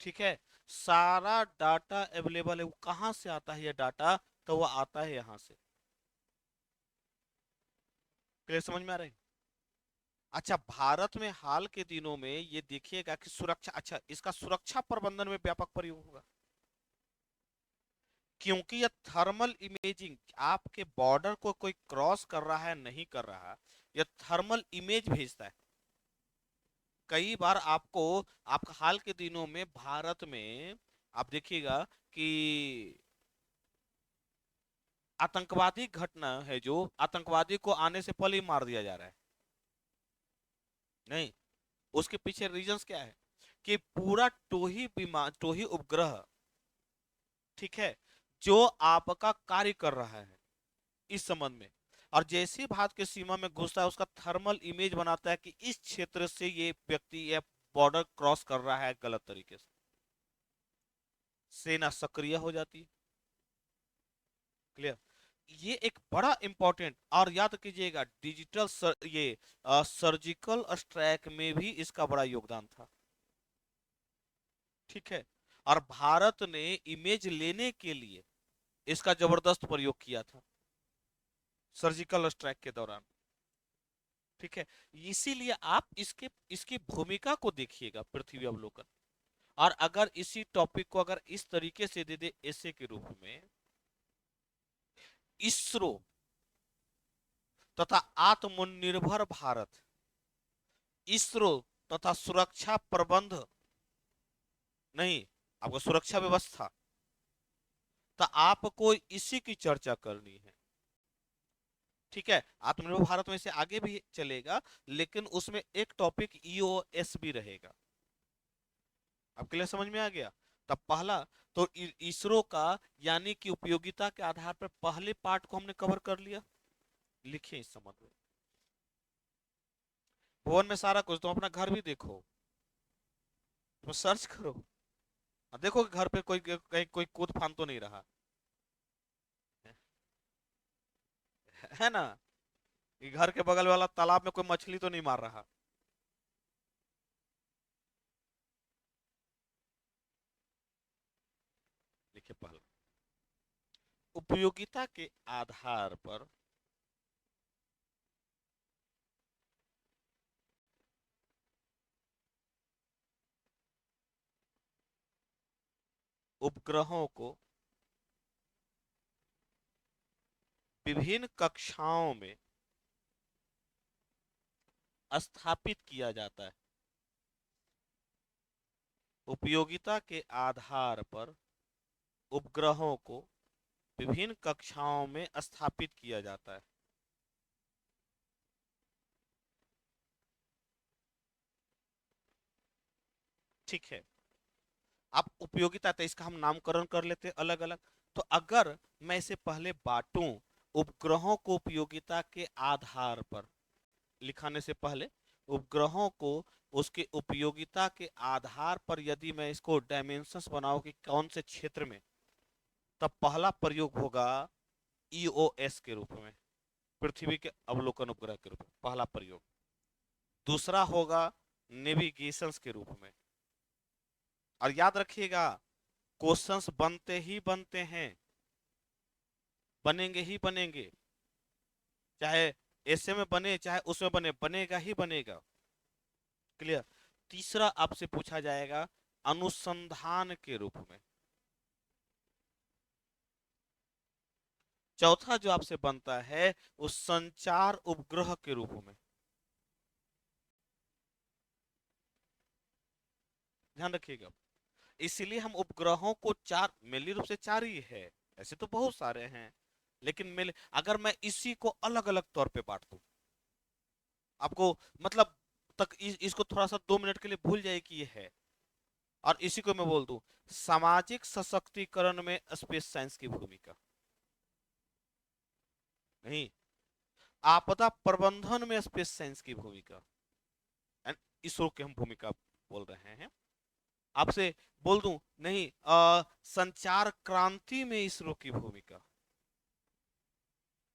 ठीक है। सारा डाटा अवेलेबल है। वो कहाँ से आता है ये डाटा, तो वो आता है यहाँ से। क्लियर, समझ में आ रहा है। अच्छा भारत में हाल के दिनों में ये देखिएगा कि सुरक्षा, अच्छा इसका सुरक्षा प्रबंधन में व्यापक प्रयोग होगा, क्योंकि ये थर्मल इमेजिंग, आपके बॉर्डर को कोई क्रॉस कर रहा है नहीं कर रहा, ये थर्मल इमेज भेजता है। कई बार आपको, आपका हाल के दिनों में भारत में आप देखिएगा कि आतंकवादी घटना है, जो आतंकवादी को आने से पहले ही मार दिया जा रहा है। नहीं, उसके पीछे रीजंस क्या है, कि पूरा टोही विमान, टोही उपग्रह, ठीक है, जो आपका कार्य कर रहा है इस संबंध में, और जैसे ही भारत की सीमा में घुसता है उसका थर्मल इमेज बनाता है कि इस क्षेत्र से ये व्यक्ति या बॉर्डर क्रॉस कर रहा है गलत तरीके से। सेना सक्रिय हो जाती है। क्लियर। ये एक बड़ा इंपॉर्टेंट, और याद कीजिएगा डिजिटल ये सर्जिकल स्ट्राइक में भी इसका बड़ा योगदान था, ठीक है। और भारत ने इमेज लेने के लिए इसका जबरदस्त प्रयोग किया था सर्जिकल स्ट्राइक के दौरान, ठीक है। इसीलिए आप इसके इसकी भूमिका को देखिएगा पृथ्वी अवलोकन। और अगर इसी टॉपिक को अगर इस तरीके से दे दे ऐसे के रूप में, इसरो तथा आत्मनिर्भर भारत, इसरो तथा सुरक्षा प्रबंध, नहीं, आपको सुरक्षा व्यवस्था, तो आपको इसी की चर्चा करनी है, ठीक है। आत्मनिर्भर भारत में से आगे भी चलेगा, लेकिन उसमें एक टॉपिक ईओएस भी रहेगा। अब क्लियर, समझ में आ गया। तब पहला, तो इसरो का यानी कि उपयोगिता के आधार पर पहले पार्ट को हमने कवर कर लिया। लिखिए इस संबंध में, भुवन में सारा कुछ, तुम अपना घर भी देखो, तुम सर्च करो, और देखो कि घर पे कोई कहीं कोई कूद फान तो नहीं रहा है ना, कि घर के बगल वाला तालाब में कोई मछली तो नहीं मार रहा। देखिए पहला, उपयोगिता के आधार पर उपग्रहों को विभिन्न कक्षाओं में स्थापित किया जाता है। उपयोगिता के आधार पर उपग्रहों को विभिन्न कक्षाओं में स्थापित किया जाता है। ठीक है, आप उपयोगिता, तो इसका हम नामकरण कर लेते हैं अलग अलग। तो अगर मैं इसे पहले बांटूं, उपग्रहों को उपयोगिता के आधार पर लिखाने से पहले, उपग्रहों को उसके उपयोगिता के आधार पर यदि मैं इसको डायमेंशंस बनाऊं कि कौन से क्षेत्र में, तब पहला प्रयोग होगा ईओएस के रूप में, पृथ्वी के अवलोकन उपग्रह के रूप में पहला प्रयोग। दूसरा होगा नेविगेशंस के रूप में। और याद रखिएगा, क्वेश्चंस बनते ही बनते हैं, बनेंगे ही बनेंगे, चाहे ऐसे में बने चाहे उसमें बने, बनेगा ही बनेगा। क्लियर। तीसरा आपसे पूछा जाएगा अनुसंधान के रूप में। चौथा जो आपसे बनता है वो संचार उपग्रह के रूप में। ध्यान रखिएगा, इसलिए हम उपग्रहों को चार, मेनली रूप से चार ही है, ऐसे तो बहुत सारे हैं, लेकिन मेरे अगर मैं इसी को अलग अलग तौर पे बांट दूं आपको, मतलब इसको थोड़ा सा 2 मिनट के लिए भूल जाए कि ये है, और इसी को मैं बोल दूं सामाजिक सशक्तिकरण में स्पेस साइंस की भूमिका, नहीं, आपदा प्रबंधन में स्पेस साइंस की भूमिका, इसरो की हम भूमिका बोल रहे हैं। आपसे बोल दूं, नहीं, संचार क्रांति में इसरो की भूमिका,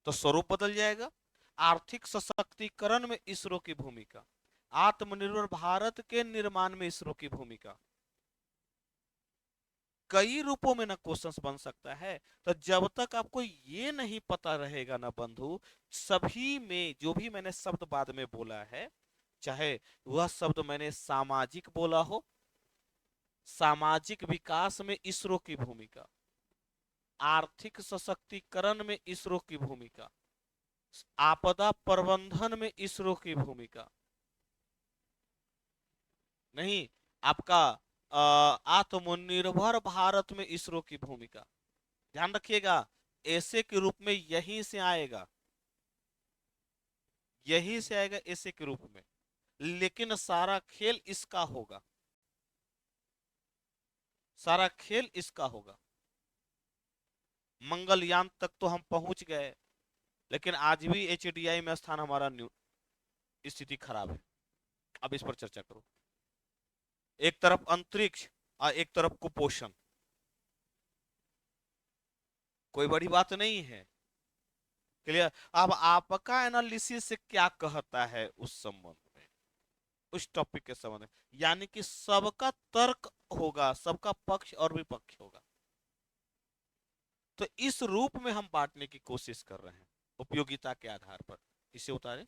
तो स्वरूप बदल जाएगा। आर्थिक सशक्तिकरण में इसरो की भूमिका, आत्मनिर्भर भारत के निर्माण में इसरो की भूमिका, कई रूपों में ना क्वेश्चंस बन सकता है। तो जब तक आपको ये नहीं पता रहेगा ना बंधु, सभी में जो भी मैंने शब्द बाद में बोला है, चाहे वह शब्द मैंने सामाजिक बोला हो, सामाजिक विकास में इसरो की भूमिका, आर्थिक सशक्तिकरण में इसरो की भूमिका, आपदा प्रबंधन में इसरो की भूमिका, नहीं, आपका आत्मनिर्भर भारत में इसरो की भूमिका, ध्यान रखिएगा, ऐसे के रूप में यहीं से आएगा, यहीं से आएगा ऐसे के रूप में, लेकिन सारा खेल इसका होगा, सारा खेल इसका होगा। मंगलयान तक तो हम पहुंच गए, लेकिन आज भी एचडीआई में स्थान हमारा स्थिति खराब है। अब इस पर चर्चा करो। एक तरफ अंतरिक्ष और एक तरफ कुपोषण, कोई बड़ी बात नहीं है। क्लियर। अब आपका एनालिसिस से क्या कहता है उस संबंध में, उस टॉपिक के संबंध में, यानी कि सबका तर्क होगा, सबका पक्ष और विपक्ष होगा। तो इस रूप में हम बांटने की कोशिश कर रहे हैं उपयोगिता के आधार पर। इसे उतारे।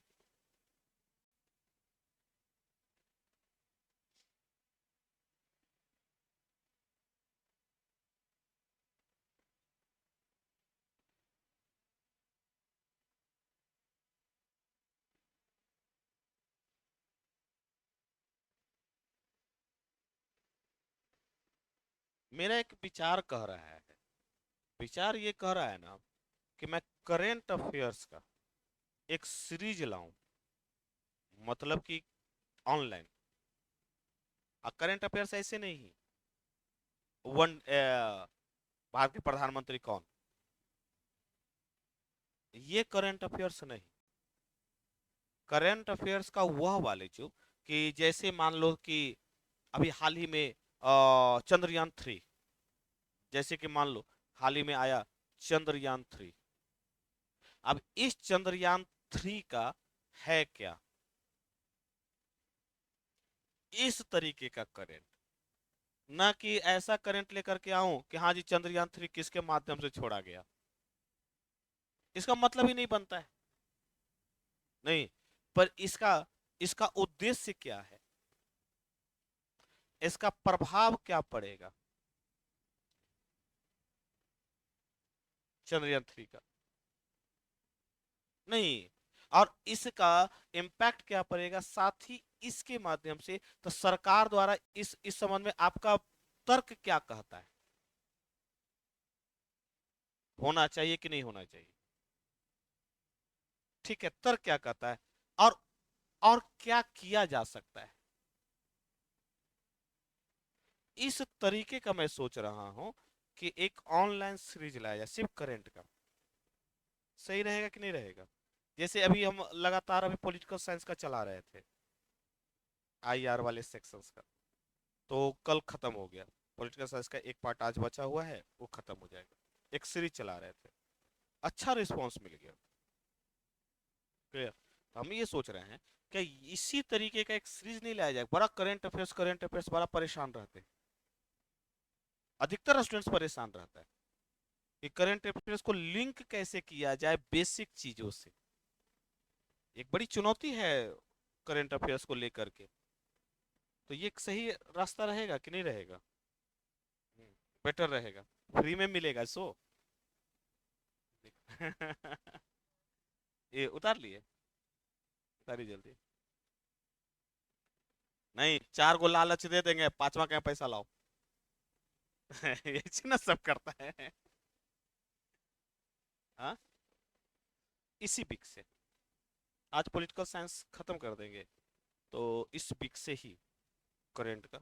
मेरा एक विचार कह रहा है, विचार ये कह रहा है ना कि मैं करेंट अफेयर्स का एक सीरीज लाऊं, मतलब कि ऑनलाइन। करंट अफेयर्स ऐसे नहीं, वन भारत के प्रधानमंत्री कौन, ये करंट अफेयर्स नहीं। करंट अफेयर्स का वह वाले जो, कि जैसे मान लो कि अभी हाल ही में चंद्रयान 3, जैसे कि मान लो हाल ही में आया चंद्रयान 3। अब इस चंद्रयान 3 का है क्या, इस तरीके का करंट, ना कि ऐसा करंट लेकर के आऊं कि हाँ जी चंद्रयान 3 किसके माध्यम से छोड़ा गया, इसका मतलब ही नहीं बनता है। नहीं, पर इसका इसका उद्देश्य क्या है, इसका प्रभाव क्या पड़ेगा चंद्रयान 3 का। नहीं। और इसका इम्पैक्ट क्या पड़ेगा साथ ही इसके माध्यम से, तो सरकार द्वारा इस संबंध में आपका तर्क क्या कहता है, होना चाहिए कि नहीं होना चाहिए? ठीक है, तर्क क्या कहता है? और और क्या किया जा सकता है? इस तरीके का मैं सोच रहा हूं कि एक ऑनलाइन सीरीज लाया जाए सिर्फ करंट का। सही रहेगा कि नहीं रहेगा? जैसे अभी हम लगातार अभी पॉलिटिकल साइंस का चला रहे थे, आईआर वाले सेक्शंस का, तो कल खत्म हो गया। पॉलिटिकल साइंस का एक पार्ट आज बचा हुआ है, वो खत्म हो जाएगा। एक सीरीज चला रहे थे, अच्छा रिस्पॉन्स मिल गया। क्लियर? तो हम ये सोच रहे हैं कि इसी तरीके का एक सीरीज नहीं लाया जाए। बड़ा करंट अफेयर्स बड़ा परेशान रहते हैं, अधिकतर स्टूडेंट्स परेशान रहता है कि करंट अफेयर्स को लिंक कैसे किया जाए बेसिक चीजों से। एक बड़ी चुनौती है करंट अफेयर्स को लेकर के। तो ये एक सही रास्ता रहेगा कि नहीं रहेगा? बेटर रहेगा, फ्री में मिलेगा सो। ये उतार लिए, उतारी जल्दी। नहीं, चार गो लालच दे देंगे, पांचवा क्या पैसा लाओ। ये ना सब करता है। हाँ, इसी वीक से आज पॉलिटिकल साइंस खत्म कर देंगे, तो इस वीक से ही करंट का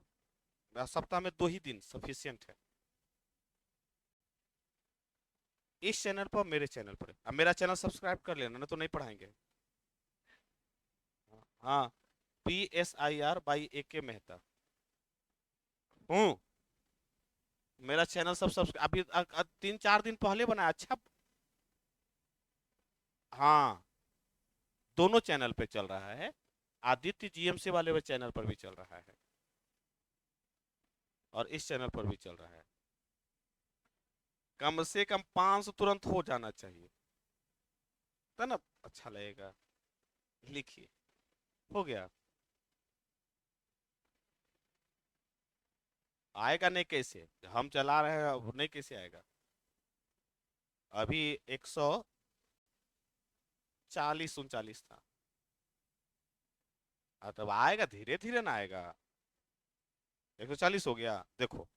सप्ताह में 2 ही दिन सफिशियंट है। इस चैनल पर, मेरे चैनल पर। अब मेरा चैनल सब्सक्राइब कर लेना, ना तो नहीं पढ़ाएंगे। हाँ, PSIR by AK मेहता हूँ। मेरा चैनल सब सब्सक्राइब अभी 3-4 दिन पहले बनाया। अच्छा, हाँ, दोनों चैनल पे चल रहा है। आदित्य जीएमसी वाले वो चैनल पर भी चल रहा है, और इस चैनल पर भी चल रहा है। कम से कम 500 तुरंत हो जाना चाहिए, तो ना अच्छा लगेगा। लिखिए, हो गया। आएगा नहीं कैसे? हम चला रहे हैं, अब नहीं कैसे आएगा? अभी 140-139 था। तब आएगा, धीरे धीरे ना आएगा। 140 हो गया देखो।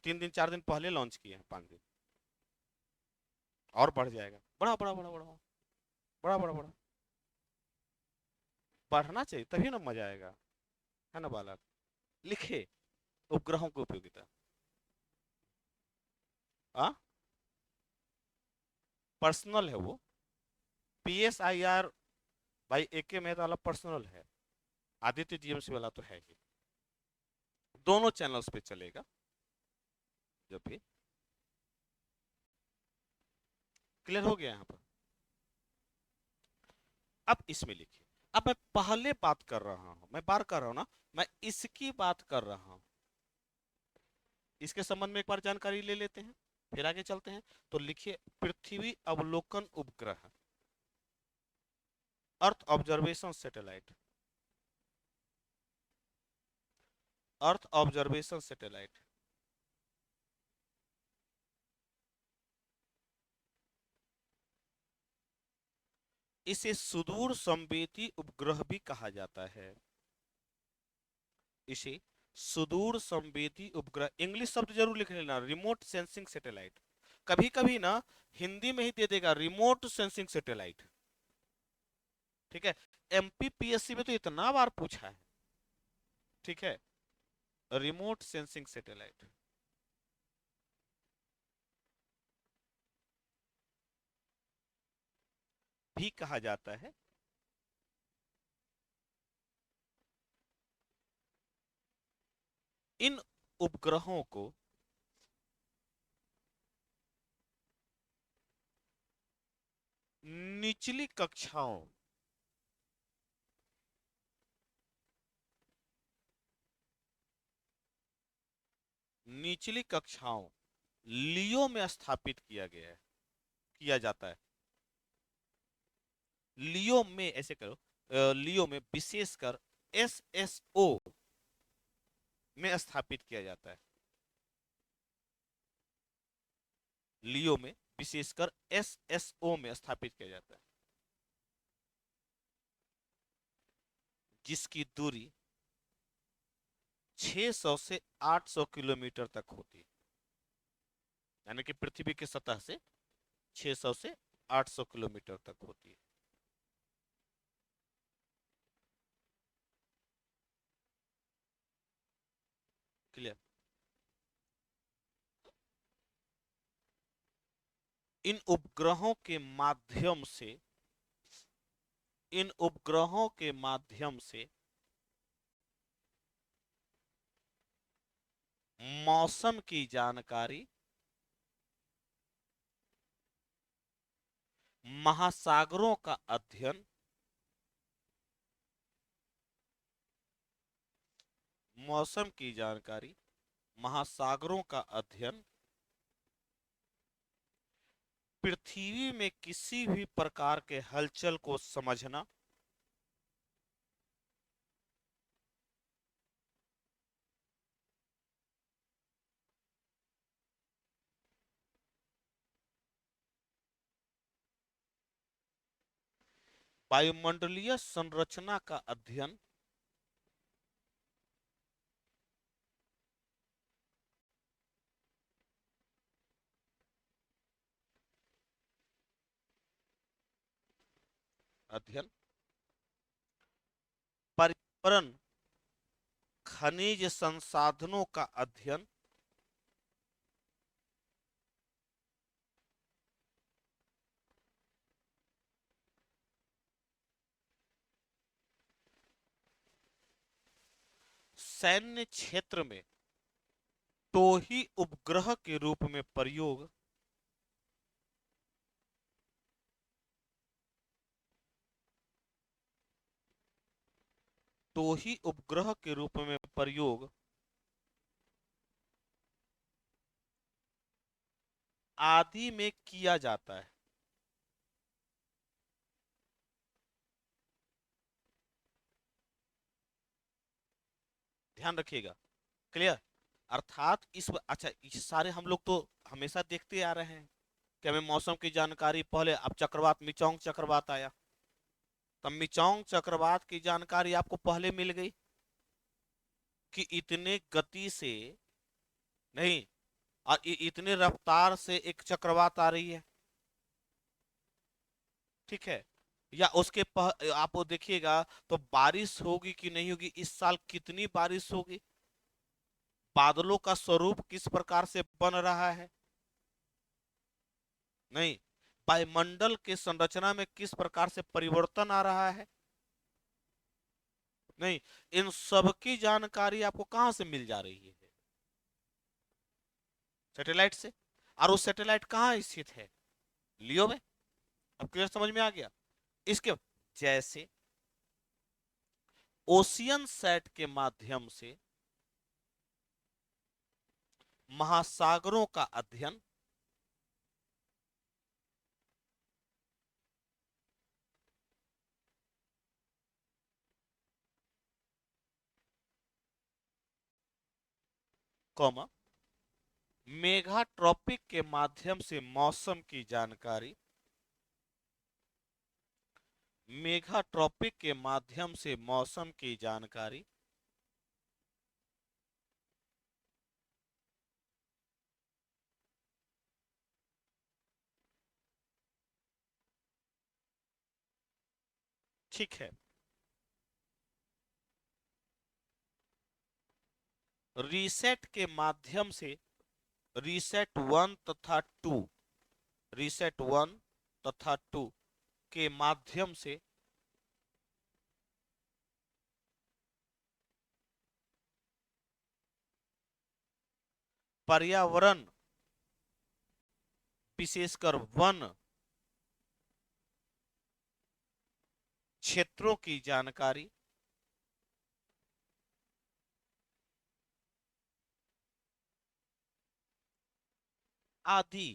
3 दिन 4 दिन पहले लॉन्च किए हैं, 5 दिन। और बढ़ जाएगा, बड़ा बड़ा बड़ा बड़ा बड़ा बड़ा बड़ा बढ़ना चाहिए, तभी ना मजा आएगा। है ना बालक? लिखे, उपग्रहों की उपयोगिता। हाँ, पर्सनल है वो। PSIR by AK मेहता वाला पर्सनल है। आदित्य जीएमसी वाला तो है ही। दोनों चैनल्स पे चलेगा जब भी। क्लियर हो गया यहाँ पर? अब इसमें लिखिए। अब मैं पहले बात कर रहा हूं, मैं बार कर रहा हूं ना, मैं इसकी बात कर रहा हूं। इसके संबंध में एक बार जानकारी ले लेते हैं, फिर आगे चलते हैं। तो लिखिए, पृथ्वी अवलोकन उपग्रह, earth observation satellite. Earth observation satellite, इसे सुदूर संवेदी उपग्रह भी कहा जाता है। इसे सुदूर संवेदी उपग्रह, इंग्लिश शब्द जरूर लिख लेना, रिमोट सेंसिंग सैटेलाइट। कभी कभी ना हिंदी में ही दे देगा, रिमोट सेंसिंग सैटेलाइट। ठीक है, एमपीपीएससी में तो इतना बार पूछा है। ठीक है, रिमोट सेंसिंग सैटेलाइट भी कहा जाता है। इन उपग्रहों को निचली कक्षाओं, निचली कक्षाओं लियो में स्थापित किया गया है, किया जाता है। लियो में, ऐसे करो, लियो में विशेषकर SSO में स्थापित किया जाता है। लियो में विशेषकर SSO में स्थापित किया जाता है। जिसकी दूरी 600 से 800 किलोमीटर तक होती है, यानी कि पृथ्वी की सतह से 600 से 800 किलोमीटर तक होती है। क्लियर। इन उपग्रहों के माध्यम से इन उपग्रहों के माध्यम से मौसम की जानकारी, महासागरों का अध्ययन, मौसम की जानकारी, महासागरों का अध्ययन, पृथ्वी में किसी भी प्रकार के हलचल को समझना, वायुमंडलीय संरचना का अध्ययन, अध्ययन, पर्यावरण, खनिज संसाधनों का अध्ययन, सैन्य क्षेत्र में टोही उपग्रह के रूप में प्रयोग, टोही उपग्रह के रूप में प्रयोग आदि में किया जाता है। ध्यान रखिएगा। क्लियर। अर्थात अच्छा, इस सारे हम लोग तो हमेशा देखते आ रहे हैं कि हमें मौसम की जानकारी पहले, अब चक्रवात, मिचोंग चक्रवात आया, तब मिचोंग चक्रवात की जानकारी आपको पहले मिल गई कि इतने गति से नहीं, और इतने रफ्तार से एक चक्रवात आ रही है। ठीक है। या आप वो देखिएगा तो बारिश होगी कि नहीं होगी, इस साल कितनी बारिश होगी, बादलों का स्वरूप किस प्रकार से बन रहा है, नहीं, वायुमंडल के संरचना में किस प्रकार से परिवर्तन आ रहा है, नहीं, इन सब की जानकारी आपको कहां से मिल जा रही है? सैटेलाइट से। और वो सैटेलाइट कहाँ स्थित है? लियो में। अब क्लियर, समझ में आ गया। इसके जैसे ओशियन सेट के माध्यम से महासागरों का अध्ययन, कॉमा, मेगाट्रॉपिक के माध्यम से मौसम की जानकारी, मेगाट्रॉपिक के माध्यम से मौसम की जानकारी, ठीक है। रीसेट के माध्यम से, रीसेट वन तथा टू, रीसेट वन तथा टू के माध्यम से पर्यावरण, विशेषकर वन क्षेत्रों की जानकारी, आदि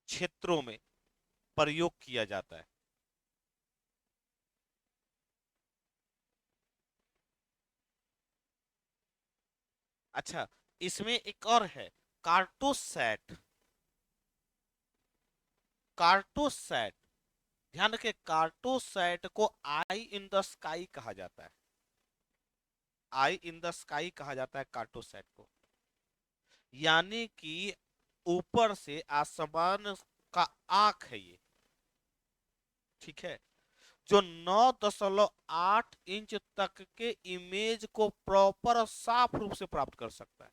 क्षेत्रों में प्रयोग किया जाता है। अच्छा, इसमें एक और है, कार्टोसैट। कार्टोसैट, ध्यान रखिए, कार्टोसैट को आई इन द स्काई कहा जाता है। आई इन द स्काई कहा जाता है कार्टोसैट को, यानी कि ऊपर से आसमान का आंख है ये। ठीक है, जो 9.8 इंच तक के इमेज को प्रॉपर साफ रूप से प्राप्त कर सकता है।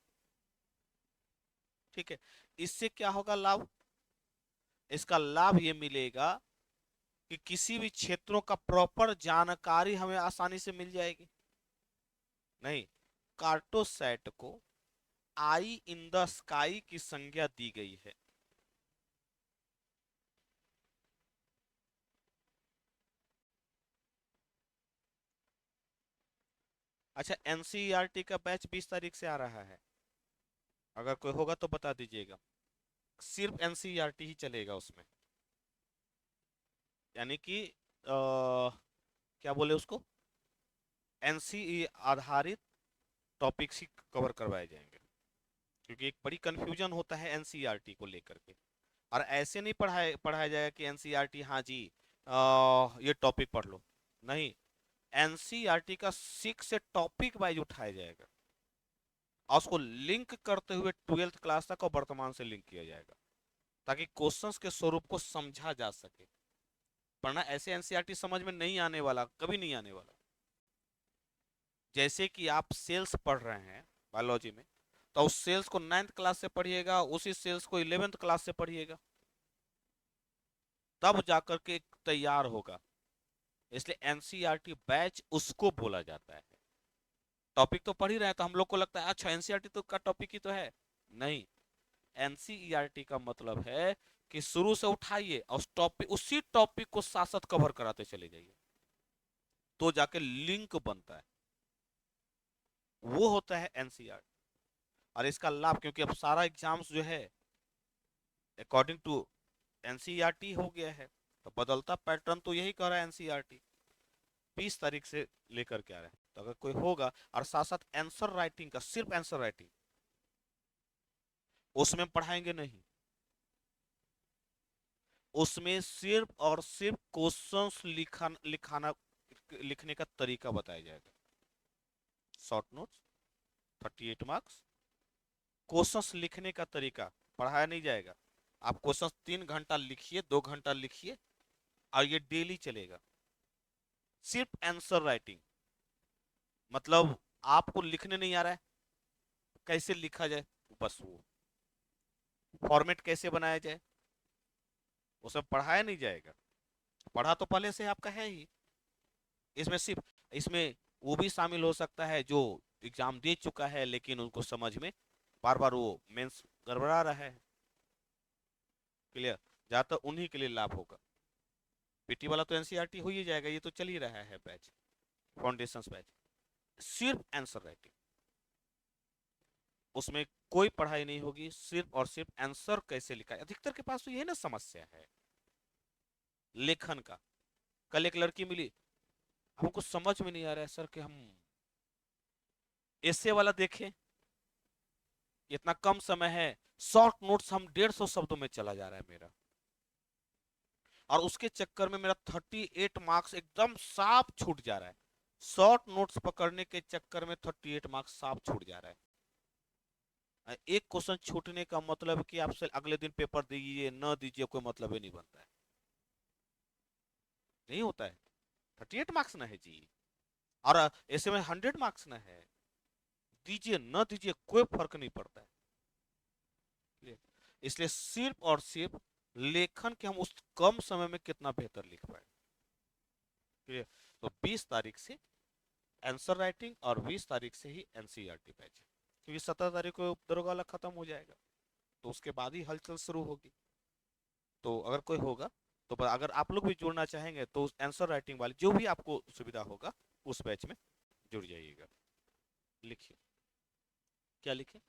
ठीक है, इससे क्या होगा लाभ? इसका लाभ ये मिलेगा कि किसी भी क्षेत्रों का प्रॉपर जानकारी हमें आसानी से मिल जाएगी। नहीं, कार्टोसैट को आई इन द स्काई की संज्ञा दी गई है। अच्छा, एनसीईआरटी का बैच 20 तारीख से आ रहा है, अगर कोई होगा तो बता दीजिएगा। सिर्फ एनसीईआरटी ही चलेगा उसमें, यानी कि क्या बोले उसको, एनसीई आधारित टॉपिक्स ही कवर करवाए जाएंगे, क्योंकि एक बड़ी कंफ्यूजन होता है एनसीईआरटी को लेकर के। और ऐसे नहीं पढ़ाया जाएगा कि एनसीईआरटी हाँ जी ये टॉपिक पढ़ लो, नहीं, एनसीईआरटी का 6 से टॉपिक वाइज उठाया जाएगा और उसको लिंक करते हुए 12th क्लास तक और वर्तमान से लिंक किया जाएगा, ताकि क्वेश्चंस के स्वरूप को समझा जा सके। वरना ऐसे एनसीईआरटी समझ में नहीं आने वाला, कभी नहीं आने वाला। जैसे कि आप सेल्स पढ़ रहे हैं बायोलॉजी में, तो उस सेल्स को 9th क्लास से पढ़िएगा, उसी सेल्स को 11th क्लास से पढ़िएगा, तब जाकर के तैयार होगा। इसलिए एनसीईआरटी बैच उसको बोला जाता है। टॉपिक तो पढ़ ही रहे हैं, तो हम लोग को लगता है अच्छा एनसीईआरटी तो का टॉपिक ही तो है। नहीं, एनसीईआरटी का मतलब है कि शुरू से उठाइए और उसी टॉपिक को साथ साथ कवर कराते चले जाइए, तो जाके लिंक बनता है, वो होता है एनसीईआरटी। और इसका लाभ, क्योंकि अब सारा एग्जाम्स जो है अकॉर्डिंग टू एनसीईआरटी हो गया है, तो बदलता पैटर्न तो यही कर रहा है एनसीईआरटी। 20 तारीख से लेकर के आ रहा है, तो अगर कोई होगा, और साथ साथ आंसर राइटिंग का, सिर्फ आंसर राइटिंग उसमें पढ़ाएंगे नहीं, उसमें सिर्फ और सिर्फ क्वेश्चंस लिखाना लिखने का तरीका बताया जाएगा। शॉर्ट नोट्स, 38 मार्क्स, क्वेश्चंस लिखने का तरीका पढ़ाया नहीं जाएगा। आप क्वेश्चंस 3 घंटा लिखिए, 2 घंटा लिखिए, और ये डेली चलेगा। सिर्फ आंसर राइटिंग, मतलब आपको लिखने नहीं आ रहा है, कैसे लिखा जाए, बस वो फॉर्मेट कैसे बनाया जाए, वो सब पढ़ाया नहीं जाएगा। पढ़ा तो पहले से आपका है ही। इसमें सिर्फ, इसमें वो भी शामिल हो सकता है जो एग्जाम दे चुका है लेकिन उनको समझ में बार बार वो मेंस गड़बड़ा रहा है। क्लियर? ज्यादातर उन्हीं के लिए लाभ होगा। पीटी वाला तो एनसीईआरटी हो ही जाएगा, ये तो चल ही रहा है बैच, फाउंडेशन बैच। सिर्फ आंसर राइटिंग, उसमें कोई पढ़ाई नहीं होगी, सिर्फ और सिर्फ आंसर कैसे लिखा है। अधिकतर के पास तो यही ना समस्या है लेखन का। कल एक लड़की मिली, हमको समझ में नहीं आ रहा है सर कि हम ऐसे वाला देखें, इतना कम समय है, शॉर्ट नोट्स हम 150 शब्दों में चला जा रहा है मेरा, और उसके चक्कर में मेरा 38 मार्क्स एकदम साफ छूट जा रहा है। शॉर्ट नोट्स पकड़ने के चक्कर में 38 मार्क्स साफ छूट जा रहा है। एक क्वेश्चन छूटने का मतलब कि आपसे अगले दिन पेपर दीजिए न दीजिए कोई मतलब ही नहीं बनता है, नहीं होता है। 38 मार्क्स ना है जी, और ऐसे में 100 मार्क्स ना है, दीजिए न दीजिए कोई फर्क नहीं पड़ता है। इसलिए सिर्फ और सिर्फ लेखन के हम उस कम समय में कितना बेहतर लिख पाए। ठीक, तो 20 तारीख से आंसर राइटिंग और 20 तारीख से ही एनसीईआरटी बैच, क्योंकि 17 तारीख को दरोगा वाला खत्म हो जाएगा, तो उसके बाद ही हलचल शुरू होगी। तो अगर कोई होगा, तो अगर आप लोग भी जुड़ना चाहेंगे तो उस आंसर राइटिंग वाले जो भी आपको सुविधा होगा उस बैच में जुड़ जाइएगा। लिखिए, क्या लिखे?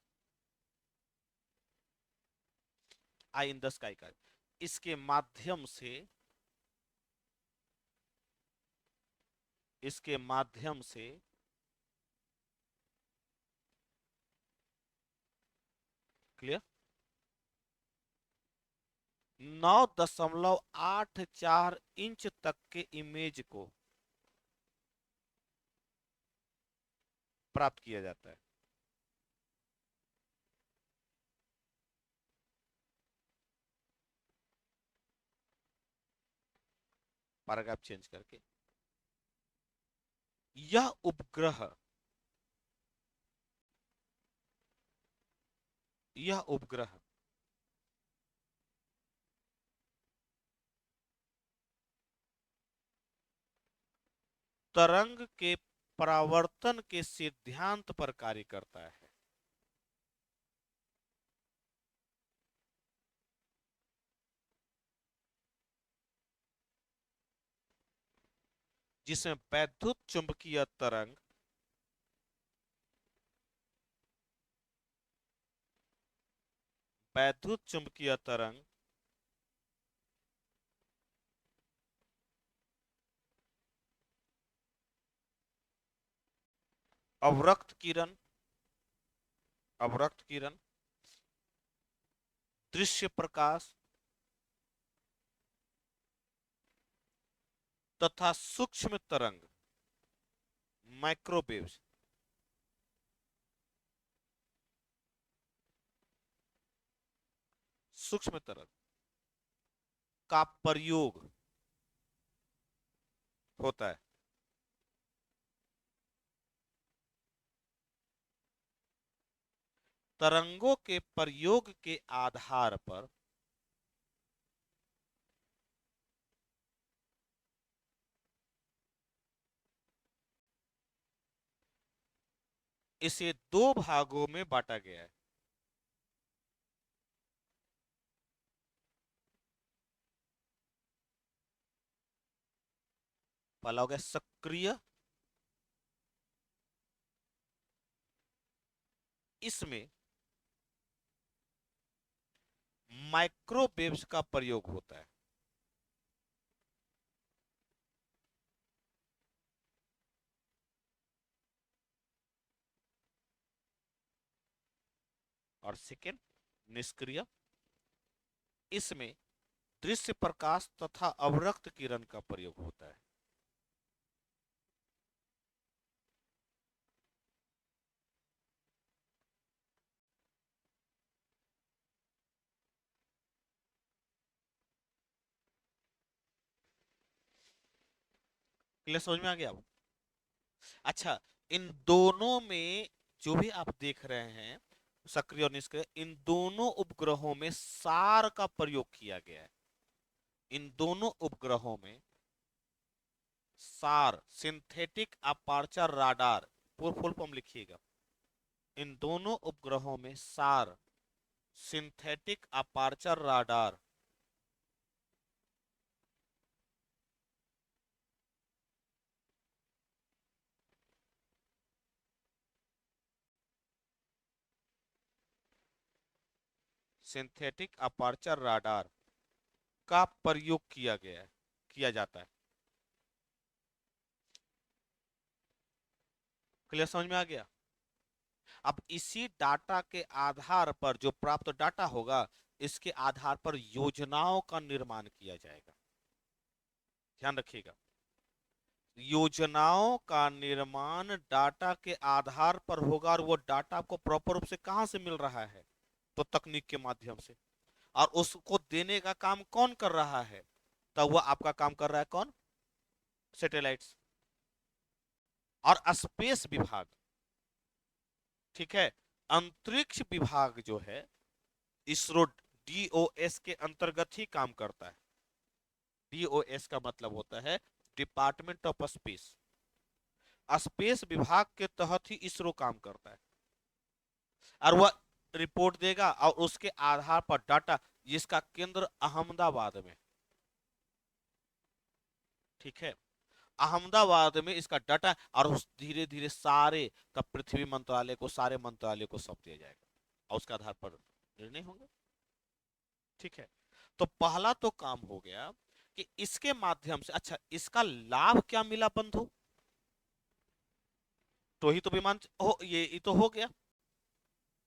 आई इन द स्काई का, इसके माध्यम से, इसके माध्यम से क्लियर? 9.84 इंच तक के इमेज को प्राप्त किया जाता है। पैराग्राफ चेंज करके, यह उपग्रह, यह उपग्रह तरंग के परावर्तन के सिद्धांत पर कार्य करता है। जिसमें वैद्युत चुंबकीय तरंग, वैद्युत चुंबकीय तरंग, अवरक्त किरण, अवरक्त किरण, दृश्य प्रकाश तथा सूक्ष्म तरंग, माइक्रोवेव्स, सूक्ष्म तरंग का प्रयोग होता है। तरंगों के प्रयोग के आधार पर इसे दो भागों में बांटा गया है। पहला हो गया सक्रिय, इसमें माइक्रोवेव्स का प्रयोग होता है। और सेकेंड निष्क्रिय, इसमें दृश्य प्रकाश तथा अवरक्त किरण का प्रयोग होता है। क्लियर, समझ में आ गया अब? अच्छा, इन दोनों में जो भी आप देख रहे हैं, सक्रिय और निष्क्रिय, इन दोनों उपग्रहों में सार का प्रयोग किया गया है। इन दोनों उपग्रहों में सार, synthetic aperture radar, full form लिखिएगा। इन दोनों उपग्रहों में सार, synthetic aperture radar, synthetic aperture radar का प्रयोग किया गया है, किया जाता है। क्लियर, समझ में आ गया? अब इसी डाटा के आधार पर, जो प्राप्त डाटा होगा, इसके आधार पर योजनाओं का निर्माण किया जाएगा। ध्यान रखिएगा, योजनाओं का निर्माण डाटा के आधार पर होगा, और वो डाटा आपको प्रॉपर रूप से कहां से मिल रहा है? तो तकनीक के माध्यम से। और उसको देने का काम कौन कर रहा है? तब वह आपका काम कर रहा है कौन? सैटेलाइट्स और स्पेस विभाग। ठीक है, अंतरिक्ष विभाग जो है, इसरो, डीओएस के अंतर्गत ही काम करता है। डीओएस का मतलब होता है डिपार्टमेंट ऑफ स्पेस। स्पेस विभाग के तहत ही इसरो काम करता है, और वह रिपोर्ट देगा, और उसके आधार पर डाटा, जिसका केंद्र अहमदाबाद में, ठीक है, अहमदाबाद में इसका डाटा, और उस धीरे धीरे सारे, तब पृथ्वी मंत्रालय को, सारे मंत्रालय को सौंप दिया जाएगा, और उसके आधार पर निर्णय होंगे। ठीक है, तो पहला तो काम हो गया कि इसके माध्यम से, अच्छा, इसका लाभ क्या मिला बंधु? तो ही तो विमान हो, ये तो हो गया,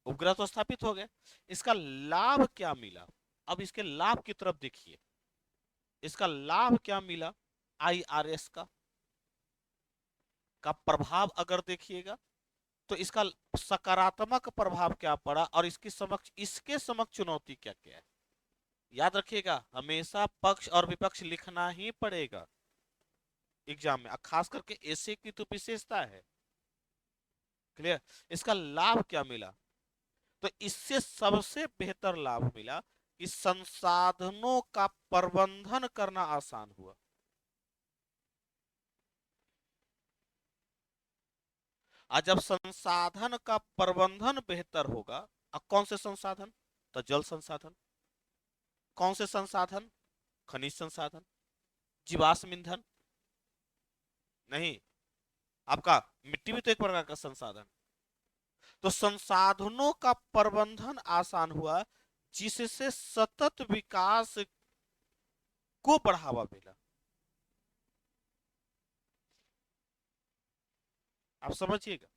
उपग्रह तो स्थापित हो गया। इसका लाभ क्या मिला? अब इसके लाभ की तरफ देखिए, इसका लाभ क्या मिला, आईआरएस का प्रभाव अगर देखिएगा तो इसका सकारात्मक प्रभाव क्या पड़ा और इसके समक्ष चुनौती क्या क्या है। याद रखिएगा, हमेशा पक्ष और विपक्ष लिखना ही पड़ेगा एग्जाम में, खास करके ऐसे की तो विशेषता है। क्लियर। इसका लाभ क्या मिला, तो इससे सबसे बेहतर लाभ मिला कि संसाधनों का प्रबंधन करना आसान हुआ। और जब संसाधन का प्रबंधन बेहतर होगा, अब कौन से संसाधन, तो जल संसाधन, कौन से संसाधन, खनिज संसाधन, जीवाश्म ईंधन नहीं, आपका मिट्टी भी तो एक प्रकार का संसाधन। तो संसाधनों का प्रबंधन आसान हुआ, जिससे सतत विकास को बढ़ावा मिला। आप समझिएगा,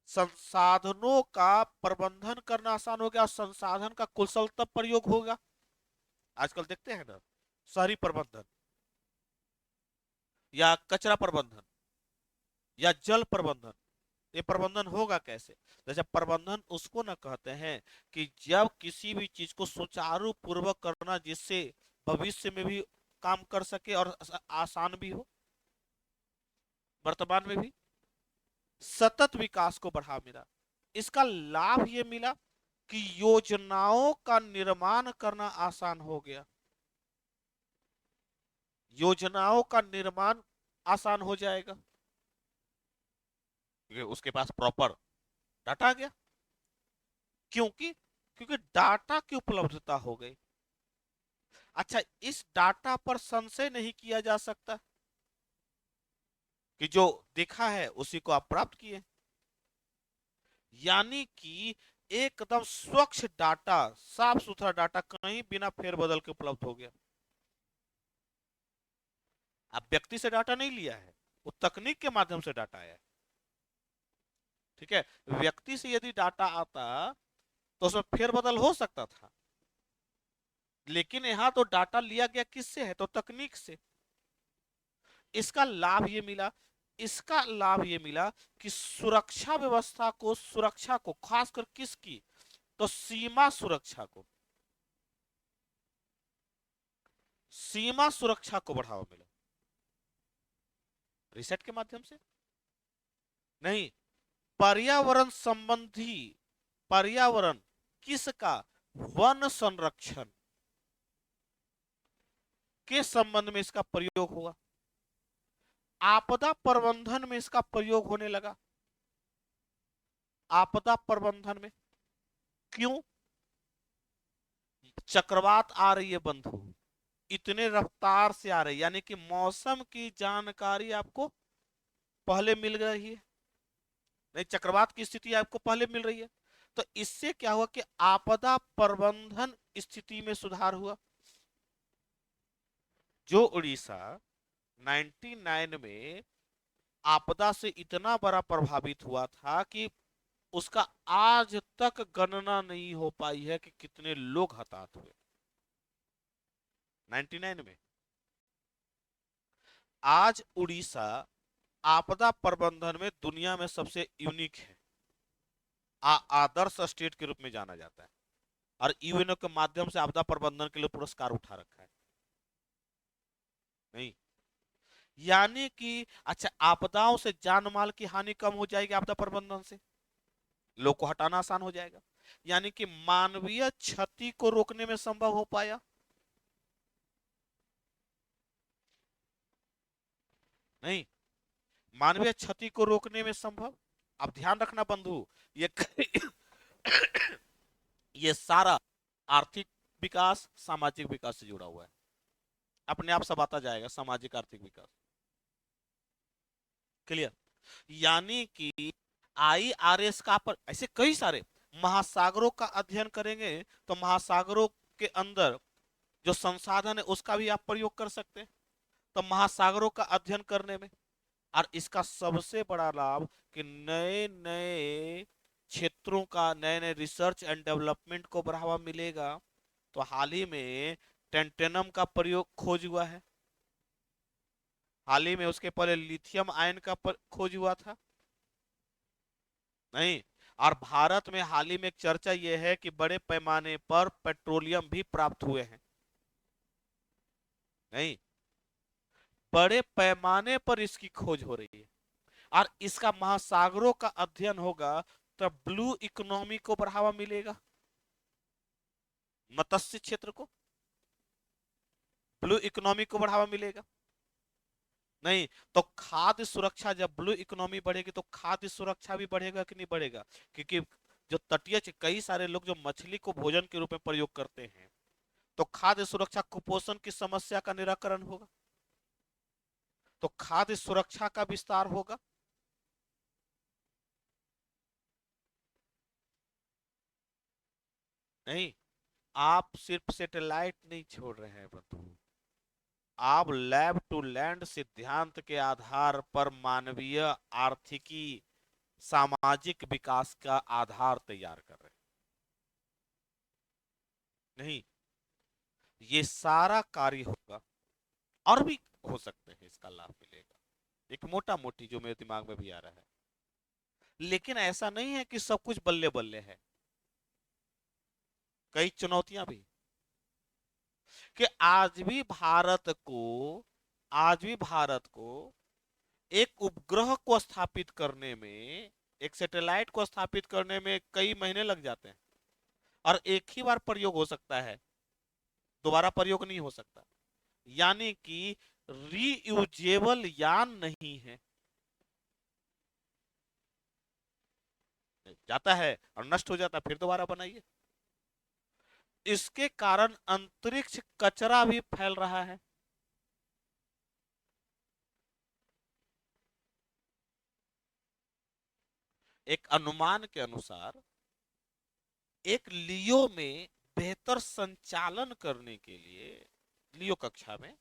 संसाधनों का प्रबंधन करना आसान हो गया और संसाधन का कुशलता प्रयोग होगा। आजकल देखते हैं ना, शहरी प्रबंधन या कचरा प्रबंधन या जल प्रबंधन, ये प्रबंधन होगा कैसे। जैसे प्रबंधन उसको ना कहते हैं कि जब किसी भी चीज को सुचारू पूर्वक करना, जिससे भविष्य में भी काम कर सके और आसान भी हो, वर्तमान में भी सतत विकास को बढ़ा मिला। इसका लाभ ये मिला कि योजनाओं का निर्माण करना आसान हो गया, योजनाओं का निर्माण आसान हो जाएगा क्योंकि उसके पास प्रॉपर डाटा आ गया। क्योंकि क्योंकि डाटा की उपलब्धता हो गई। अच्छा, इस डाटा पर संशय नहीं किया जा सकता कि जो देखा है उसी को आप प्राप्त किए, यानी कि एकदम स्वच्छ डाटा, साफ सुथरा डाटा, कहीं बिना फेरबदल के उपलब्ध हो गया। आप व्यक्ति से डाटा नहीं लिया है, वो तकनीक के माध्यम से डाटा आया है। ठीक है, व्यक्ति से यदि डाटा आता तो उसमें फेरबदल हो सकता था, लेकिन यहां तो डाटा लिया गया किससे है, तो तकनीक से। इसका लाभ ये मिला, इसका लाभ ये मिला कि सुरक्षा व्यवस्था को, सुरक्षा को, खासकर किसकी, तो सीमा सुरक्षा को, सीमा सुरक्षा को बढ़ावा मिला। रिसेट के माध्यम से नहीं, पर्यावरण संबंधी, पर्यावरण किसका, वन संरक्षण के संबंध में इसका प्रयोग हुआ, आपदा प्रबंधन में इसका प्रयोग होने लगा। आपदा प्रबंधन में क्यों, चक्रवात आ रही है बंधु, इतने रफ्तार से आ रही है, यानी कि मौसम की जानकारी आपको पहले मिल रही है, नहीं चक्रवात की स्थिति आपको पहले मिल रही है। तो इससे क्या हुआ कि आपदा प्रबंधन स्थिति में सुधार हुआ। जो उड़ीसा 99 में आपदा से इतना बड़ा प्रभावित हुआ था कि उसका आज तक गणना नहीं हो पाई है कि कितने लोग हताहत हुए 99 में। आज उड़ीसा आपदा प्रबंधन में दुनिया में सबसे यूनिक है, आदर्श स्टेट के रूप में जाना जाता है और यूएनओ के माध्यम से आपदा प्रबंधन के लिए पुरस्कार उठा रखा है। नहीं, यानी कि अच्छा, आपदाओं से जान माल की हानि कम हो जाएगी आपदा प्रबंधन से, लोग को हटाना आसान हो जाएगा, यानी कि मानवीय क्षति को रोकने में संभव हो पाया। नहीं, मानवीय क्षति को रोकने में संभव। अब ध्यान रखना बंधु, ये ये सारा आर्थिक विकास, सामाजिक विकास से जुड़ा हुआ है, अपने आप सब आता जाएगा, सामाजिक आर्थिक विकास। क्लियर। यानी कि आईआरएस का पर ऐसे कई सारे महासागरों का अध्ययन करेंगे तो महासागरों के अंदर जो संसाधन है उसका भी आप प्रयोग कर सकते हैं, तो महासागरों का अध्ययन करने में। और इसका सबसे बड़ा लाभ कि नए नए क्षेत्रों का, नए नए रिसर्च एंड डेवलपमेंट को बढ़ावा मिलेगा। तो हाल ही में टेंटेनम का प्रयोग खोज हुआ है। हाल ही में उसके पहले लिथियम आयन का खोज हुआ था। नहीं। और भारत में हाल ही में एक चर्चा यह है कि बड़े पैमाने पर पेट्रोलियम भी प्राप्त हुए हैं। नहीं। बड़े पैमाने पर इसकी खोज हो रही है। और इसका महासागरों का अध्ययन होगा तब ब्लू इकोनॉमी को बढ़ावा मिलेगा। मत्स्य क्षेत्र को, ब्लू इकोनॉमी को बढ़ावा मिलेगा। नहीं। तो खाद्य सुरक्षा, जब ब्लू इकोनॉमी बढ़ेगी तो खाद्य सुरक्षा भी बढ़ेगा कि नहीं बढ़ेगा? क्योंकि जो तटीय कई सारे लोग जो मछली को भोजन के रूप में प्रयोग करते हैं, तो खाद्य सुरक्षा, कुपोषण की समस्या का निराकरण होगा, तो खाद्य सुरक्षा का विस्तार होगा। नहीं। आप सिर्फ सैटेलाइट नहीं छोड़ रहे हैं बंधु, आप लैब टू लैंड सिद्धांत के आधार पर मानवीय, आर्थिकी, सामाजिक विकास का आधार तैयार कर रहे हैं। नहीं। ये सारा कार्य होगा, और भी हो सकते हैं इसका लाभ मिलेगा, एक मोटा मोटी जो मेरे दिमाग में भी आ रहा है। लेकिन ऐसा नहीं है कि सब कुछ बल्ले बल्ले है, कई चुनौतियां भी। कि आज भी भारत को एक उपग्रह को स्थापित करने में, एक सैटेलाइट को स्थापित करने में कई महीने लग जाते हैं, और एक ही बार प्रयोग हो सकता है, दोबारा प्रयोग नहीं हो सकता। यानी कि रीयूजेबल यान नहीं है। जाता है और नष्ट हो जाता है, फिर दोबारा बनाइए। इसके कारण अंतरिक्ष कचरा भी फैल रहा है। एक अनुमान के अनुसार एक लियो में बेहतर संचालन करने के लिए, लियो कक्षा में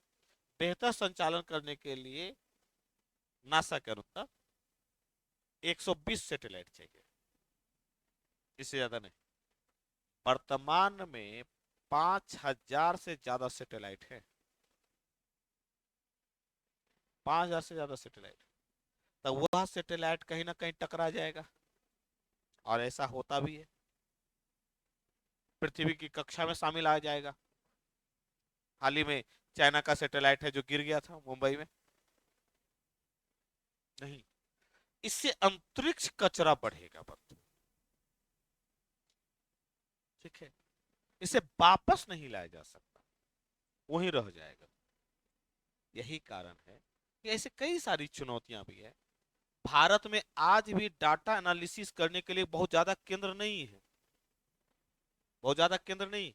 बेहतर संचालन करने के लिए नासा के अनुसार 120 सैटेलाइट चाहिए, इससे ज्यादा नहीं। वर्तमान में 5000 से ज्यादा सैटेलाइट है, 5000 से ज्यादा सैटेलाइट। तो वह सैटेलाइट कहीं ना कहीं टकरा जाएगा, और ऐसा होता भी है, पृथ्वी की कक्षा में शामिल आ जाएगा। हाल ही में चाइना का सैटेलाइट है जो गिर गया था मुंबई में। नहीं। इससे अंतरिक्ष कचरा बढ़ेगा बंधु, ठीक है। इसे वापस नहीं लाया जा सकता, वहीं रह जाएगा। यही कारण है कि ऐसे कई सारी चुनौतियां भी है। भारत में आज भी डाटा एनालिसिस करने के लिए बहुत ज्यादा केंद्र नहीं है, बहुत ज्यादा केंद्र नहीं।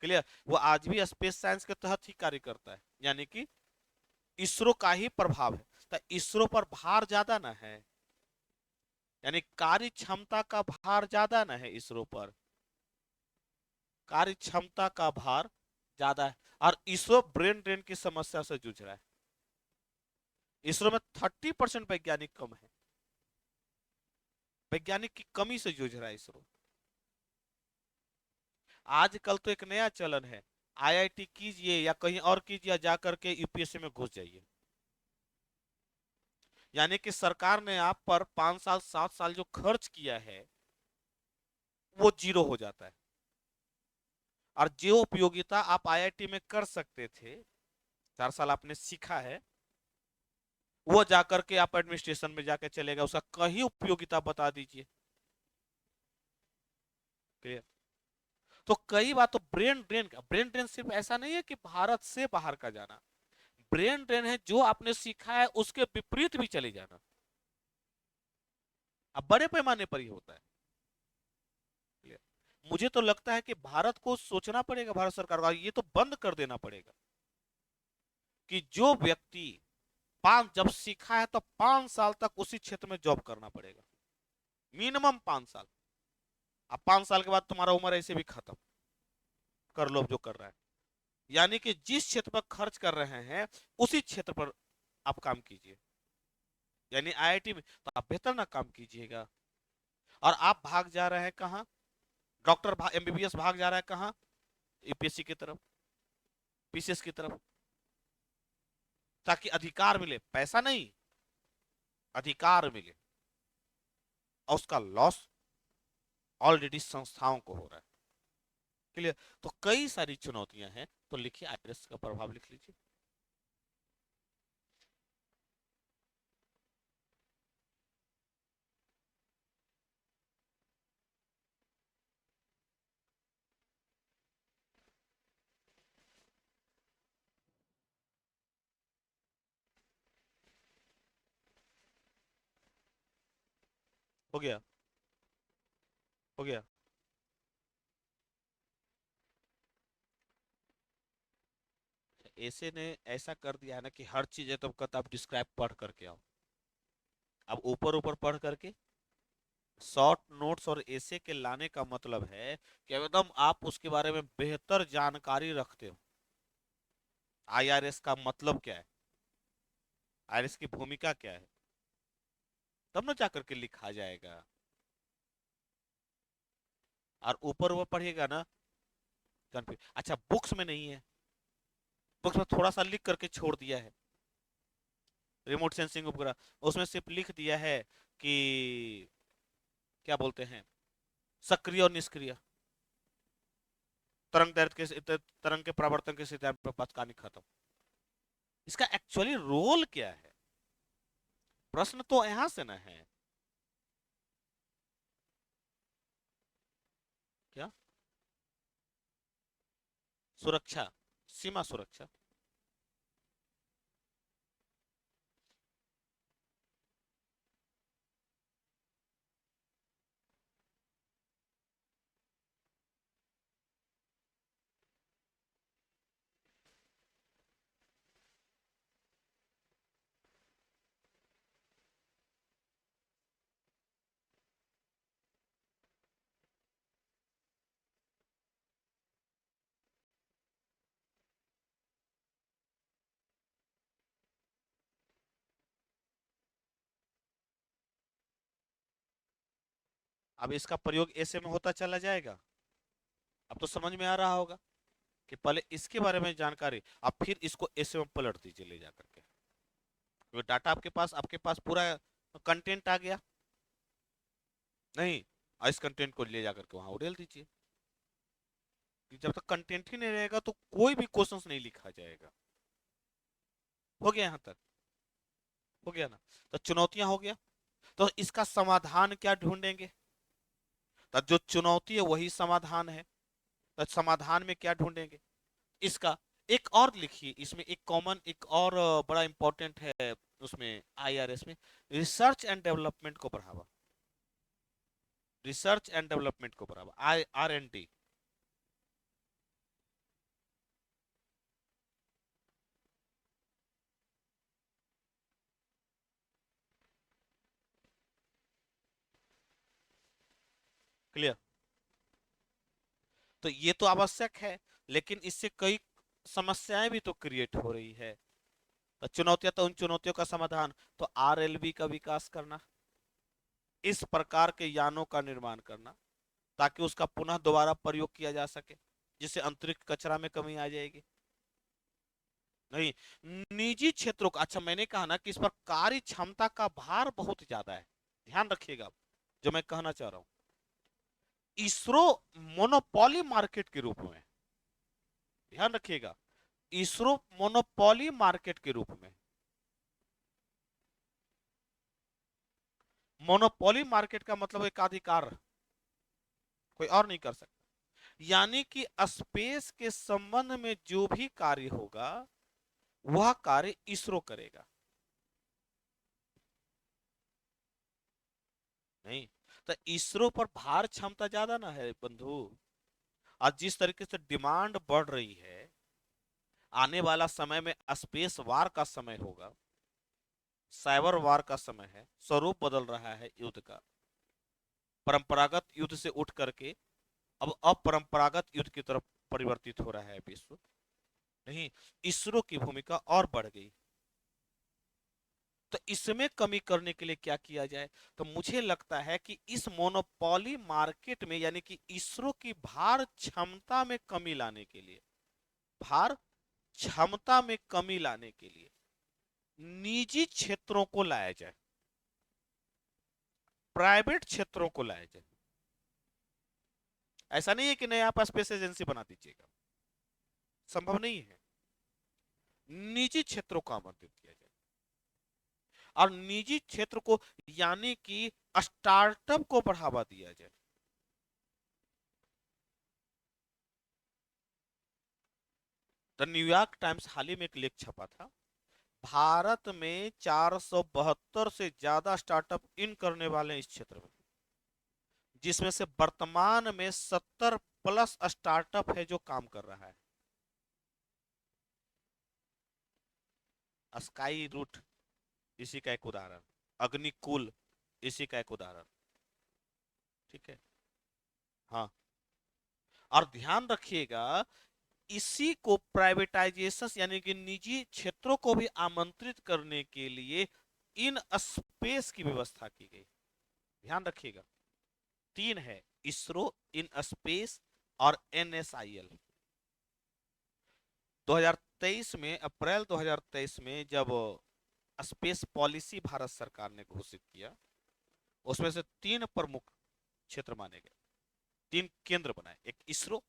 क्लियर? वो आज भी स्पेस साइंस के तहत ही कार्य करता है, यानी कि इसरो का ही प्रभाव है। तो इसरो पर भार ज्यादा ना है, यानी कार्य क्षमता का भार ज्यादा ना है इसरो पर, कार्य क्षमता का भार ज्यादा है। और इसरो ब्रेन ड्रेन की समस्या से जूझ रहा है। इसरो में 30% वैज्ञानिक कम है, वैज्ञानिक की कमी से जूझ रहा है इसरो। आजकल तो एक नया चलन है, आईआईटी कीजिए या कहीं और कीजिए, जाकर के यूपीएससी में घुस जाइए। यानी कि सरकार ने आप पर 5 साल 7 साल जो खर्च किया है वो जीरो हो जाता है, और जो उपयोगिता आप आईआईटी में कर सकते थे, 4 साल आपने सीखा है, वो जाकर के आप एडमिनिस्ट्रेशन में जाके चलेगा, उसका कहीं उपयोगिता बता दीजिए। क्लियर? तो कई बात तो ब्रेन ड्रेन सिर्फ ऐसा नहीं है कि भारत से बाहर का जाना, ब्रेन ड्रेन है जो आपने सीखा है उसके विपरीत भी चले जाना। अब बड़े पैमाने पर ही होता है। Clear? मुझे तो लगता है कि भारत को सोचना पड़ेगा, भारत सरकार को ये तो बंद कर देना पड़ेगा कि जो व्यक्ति पांच जब सीखा है तो 5 साल तक उसी क्षेत्र में जॉब करना पड़ेगा, मिनिमम 5 साल। अब 5 साल के बाद तुम्हारा उम्र ऐसे भी खत्म, कर लो जो कर रहा है। यानी कि जिस क्षेत्र पर खर्च कर रहे हैं उसी क्षेत्र पर आप काम कीजिए, यानी आईआईटी में तो आप बेहतर ना काम कीजिएगा। और आप भाग जा रहे हैं कहाँ? डॉक्टर एमबीबीएस भाग जा रहा है कहाँ? यूपीएससी की तरफ, पीसीएस की तरफ, ताकि अधिकार मिले, पैसा नहीं, अधिकार मिले। और उसका लॉस ऑलरेडी संस्थाओं को हो रहा है। क्लियर? तो कई सारी चुनौतियां हैं, तो लिखिए आईआरएस का प्रभाव लिख लीजिए। हो गया? हो गया? ऐसे ने ऐसा कर दिया है ना कि हर चीज है तो कहता आप डिस्क्राइब पढ़ करके आओ। अब ऊपर ऊपर पढ़ करके शॉर्ट नोट्स और ऐसे के लाने का मतलब है कि एकदम आप उसके बारे में बेहतर जानकारी रखते हो। आईआरएस का मतलब क्या है, आईआरएस की भूमिका क्या है, तब ना जाकर के लिखा जाएगा। और ऊपर वो पढ़ेगा ना, अच्छा बुक्स में नहीं है, बुक्स में थोड़ा सा लिख करके छोड़ दिया है, रिमोट सेंसिंग उपग्रह, उसमें सिर्फ लिख दिया है कि क्या बोलते हैं, सक्रिय और निष्क्रिय तरंग दैर्ध्य के तरंग के परावर्तन के सिद्धांत पर बात कहानी खत्म। इसका एक्चुअली रोल क्या है, प्रश्न तो यहां से ना है। क्या? सुरक्षा, सीमा सुरक्षा। अब इसका प्रयोग ऐसे में होता चला जाएगा। अब तो समझ में आ रहा होगा कि पहले इसके बारे में जानकारी, अब फिर इसको ऐसे में पलट दीजिए ले जाकर के, क्योंकि डाटा आपके पास पूरा कंटेंट आ गया। नहीं, इस कंटेंट को ले जाकर के वहां उड़ेल दीजिए, कि जब तक कंटेंट ही नहीं रहेगा तो कोई भी क्वेश्चंस नहीं लिखा जाएगा। हो गया? यहां तक हो गया ना? तो चुनौतियां हो गया, तो इसका समाधान क्या ढूंढेंगे? तो जो चुनौती है वही समाधान है, तो समाधान में क्या ढूंढेंगे? इसका एक और लिखिए, इसमें एक कॉमन, एक और बड़ा इंपॉर्टेंट है उसमें आईआरएस में, रिसर्च एंड डेवलपमेंट को बढ़ावा, रिसर्च एंड डेवलपमेंट को बढ़ावा, आर एंड डी। क्लियर? तो ये तो आवश्यक है, लेकिन इससे कई समस्याएं भी तो क्रिएट हो रही है। तो चुनौतियां, तो उन चुनौतियों का समाधान, तो आरएलवी का विकास करना, इस प्रकार के यानों का निर्माण करना ताकि उसका पुनः दोबारा प्रयोग किया जा सके, जिससे अंतरिक्ष कचरा में कमी आ जाएगी। नहीं, निजी क्षेत्रों का, अच्छा मैंने कहा ना कि इस पर कार्य क्षमता का भार बहुत ज्यादा है। ध्यान रखिएगा जो मैं कहना चाह रहा हूं, इसरो मोनोपोली मार्केट के रूप में, ध्यान रखिएगा, इसरो मोनोपोली मार्केट के रूप में, मोनोपोली मार्केट का मतलब एकाधिकार, कोई और नहीं कर सकता। यानी कि स्पेस के संबंध में जो भी कार्य होगा वह कार्य इसरो करेगा। नहीं, तो इसरो पर भार क्षमता ज्यादा ना है बंधु। आज जिस तरीके से डिमांड बढ़ रही है, आने वाला समय में स्पेस वार का समय होगा, साइबर वार का समय है, स्वरूप बदल रहा है युद्ध का, परंपरागत युद्ध से उठ करके अब अपरंपरागत युद्ध की तरफ परिवर्तित हो रहा है विश्व। नहीं, इसरो की भूमिका और बढ़ गई। तो इसमें कमी करने के लिए क्या किया जाए? तो मुझे लगता है कि इस मोनोपोली मार्केट में, यानी कि इसरो की भार क्षमता में कमी लाने के लिए, भार क्षमता में कमी लाने के लिए निजी क्षेत्रों को लाया जाए, प्राइवेट क्षेत्रों को लाया जाए। ऐसा नहीं है कि नया आप स्पेस एजेंसी बना दीजिएगा, संभव नहीं है। निजी क्षेत्रों को आमंत्रित किया जाए, और निजी क्षेत्र को, यानी कि स्टार्टअप को बढ़ावा दिया जाए। द न्यूयॉर्क टाइम्स हाल ही में एक लेख छपा था, भारत में 472 से ज्यादा स्टार्टअप इन करने वाले हैं इस क्षेत्र में, जिसमें से वर्तमान में 70 प्लस स्टार्टअप है जो काम कर रहा है। स्काई रूट इसी का एक उदाहरण, अग्निकुल इसी का एक उदाहरण। ठीक है। हाँ। और ध्यान रखिएगा, इसी को प्राइवेटाइजेशन यानी कि निजी क्षेत्रों को भी आमंत्रित करने के लिए इन स्पेस की व्यवस्था की गई। ध्यान रखिएगा, तीन है, इसरो, इन स्पेस और एनएसआईएल। 2023 में, अप्रैल 2023 में जब स्पेस पॉलिसी भारत सरकार ने घोषित किया, उसमें से तीन प्रमुख क्षेत्र माने गए, तीन केंद्र बनाए। एक इसरो,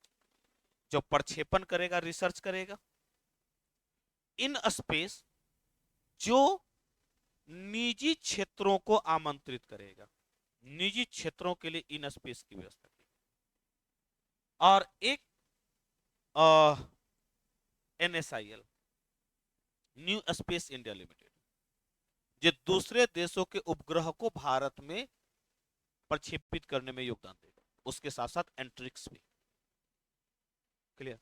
जो प्रक्षेपण करेगा, रिसर्च करेगा। इन स्पेस, जो निजी क्षेत्रों को आमंत्रित करेगा, निजी क्षेत्रों के लिए इन स्पेस की व्यवस्था की। और एक NSIL, new space India limited, जो दूसरे देशों के उपग्रह को भारत में प्रक्षेपित करने में योगदान देगा, उसके साथ साथ एंट्रिक्स भी। क्लियर?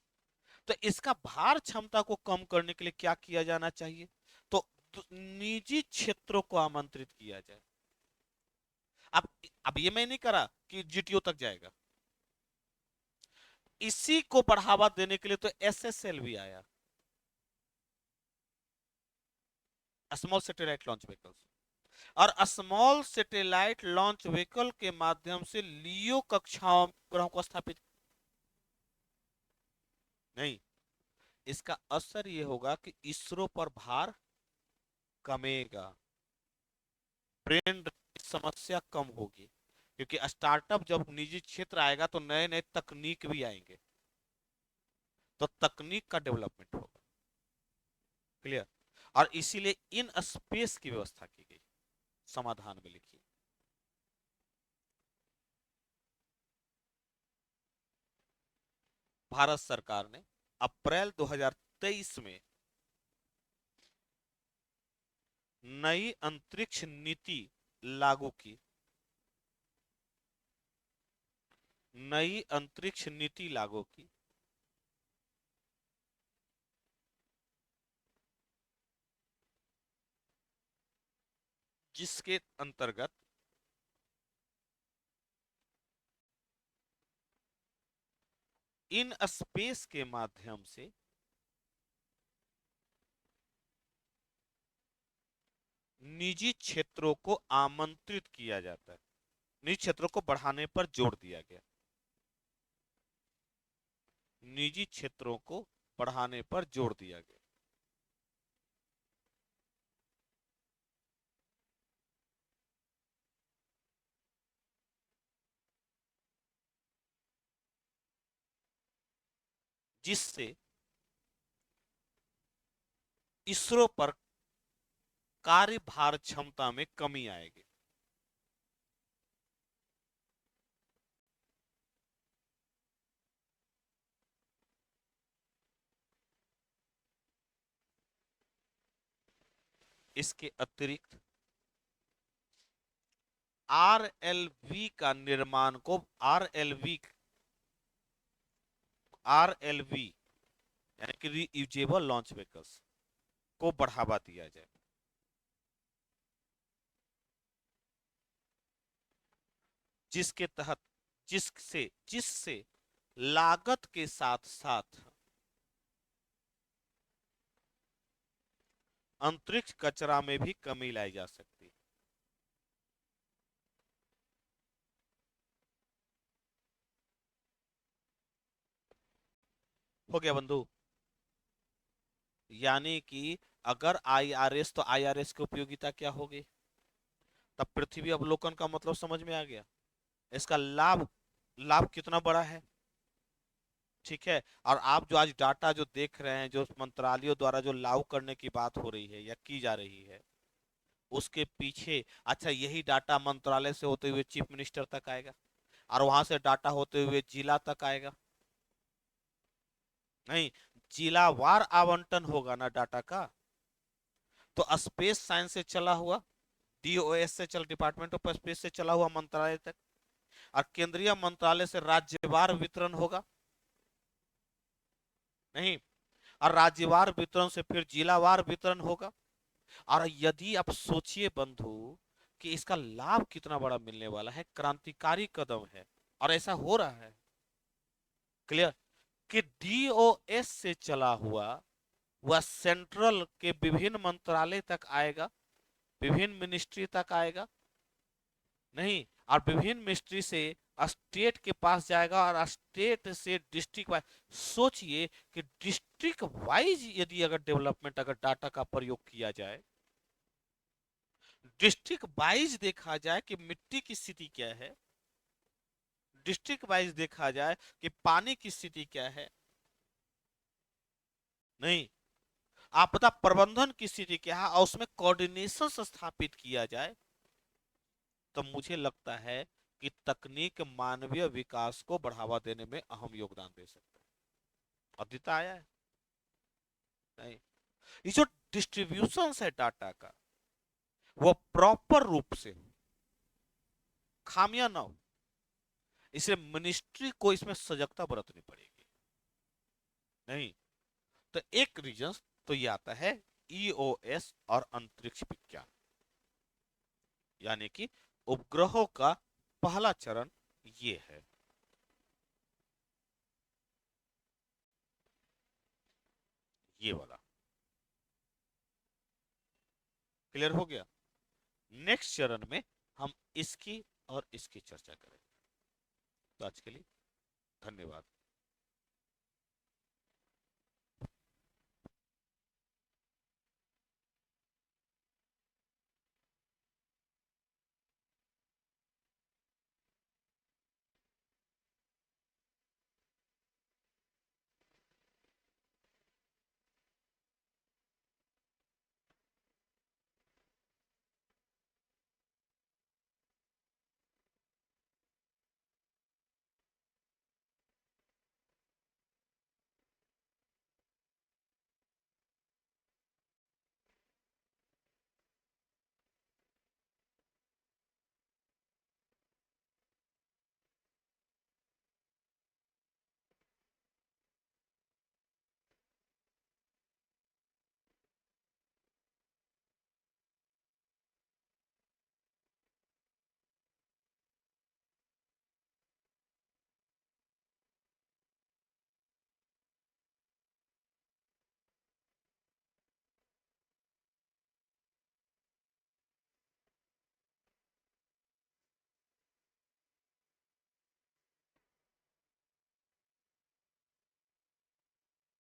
तो इसका भार क्षमता को कम करने के लिए क्या किया जाना चाहिए? तो निजी क्षेत्रों को आमंत्रित किया जाए। अब अब ये मैं नहीं करा कि जीटीओ तक जाएगा, इसी को बढ़ावा देने के लिए तो एसएसएल भी आया, स्मॉल सैटेलाइट लॉन्च व्हीकल्स। और स्मॉल सैटेलाइट लॉन्च व्हीकल के माध्यम से लियो कक्षाओं ग्रहों को स्थापित नहीं, इसका असर यह होगा कि इसरो पर भार कमेगा, ब्रेन की समस्या कम होगी, क्योंकि स्टार्टअप जब निजी क्षेत्र आएगा तो नए नए तकनीक भी आएंगे, तो तकनीक का डेवलपमेंट होगा। क्लियर? और इसीलिए इन स्पेस की व्यवस्था की गई। समाधान में लिखिए, भारत सरकार ने अप्रैल 2023 में नई अंतरिक्ष नीति लागू की, नई अंतरिक्ष नीति लागू की, जिसके अंतर्गत इन स्पेस के माध्यम से निजी क्षेत्रों को आमंत्रित किया जाता है, निजी क्षेत्रों को बढ़ाने पर जोर दिया गया, निजी क्षेत्रों को बढ़ाने पर जोर दिया गया। जिससे इसरो पर कार्यभार क्षमता में कमी आएगी। इसके अतिरिक्त आरएलवी का निर्माण को, आरएलवी यानी कि रीयूजेबल लॉन्च व्हीकल्स को बढ़ावा दिया जाए, जिसके तहत, जिससे जिससे लागत के साथ साथ अंतरिक्ष कचरा में भी कमी लाई जा सकती है। हो गया बंधु। यानी कि अगर आईआरएस, तो आईआरएस की उपयोगिता क्या होगी? तब पृथ्वी अवलोकन का मतलब समझ में आ गया। इसका लाभ, लाभ कितना बड़ा है। ठीक है। और आप जो आज डाटा जो देख रहे हैं, जो मंत्रालयों द्वारा जो लागू करने की बात हो रही है या की जा रही है, उसके पीछे, अच्छा यही डाटा मंत्रालय से होते हुए चीफ मिनिस्टर तक आएगा, और वहां से डाटा होते हुए जिला तक आएगा? नहीं, जिलावार आवंटन होगा ना डाटा का। तो स्पेस साइंस से चला हुआ, डीओएस से चल, डिपार्टमेंट ऑफ स्पेस से चला हुआ मंत्रालय तक, और केंद्रीय मंत्रालय से राज्यवार वितरण होगा। नहीं, और राज्यवार वितरण से फिर जिलावार वितरण होगा। और यदि आप सोचिए बंधु कि इसका लाभ कितना बड़ा मिलने वाला है, क्रांतिकारी कदम है, और ऐसा हो रहा है। क्लियर? कि डीओएस से चला हुआ वह सेंट्रल के विभिन्न मंत्रालय तक आएगा, विभिन्न मिनिस्ट्री तक आएगा। नहीं, और विभिन्न मिनिस्ट्री से स्टेट के पास जाएगा, और स्टेट से डिस्ट्रिक्ट वाइज। सोचिए कि डिस्ट्रिक्ट वाइज यदि अगर डेवलपमेंट, अगर डाटा का प्रयोग किया जाए, डिस्ट्रिक्ट वाइज देखा जाए कि मिट्टी की स्थिति क्या है, डिस्ट्रिक्ट वाइज देखा जाए कि पानी की स्थिति क्या है, नहीं, आपदा प्रबंधन की स्थिति क्या है, और उसमें कोऑर्डिनेशन स्थापित किया जाए, तो मुझे लगता है कि तकनीक मानवीय विकास को बढ़ावा देने में अहम योगदान दे सकता है। अद्वितीय आया है? नहीं। ये जो डिस्ट्रीब्यूशन है डाटा का, वो प्रॉपर रूप से हो, खामियां ना हो, इसे मिनिस्ट्री को इसमें सजगता बरतनी पड़ेगी। नहीं, तो एक रीजन तो ये आता है ईओएस और अंतरिक्ष विज्ञान, यानी कि उपग्रहों का पहला चरण ये है। ये वाला क्लियर हो गया। नेक्स्ट चरण में हम इसकी और इसकी चर्चा करेंगे। तो आज के लिए धन्यवाद।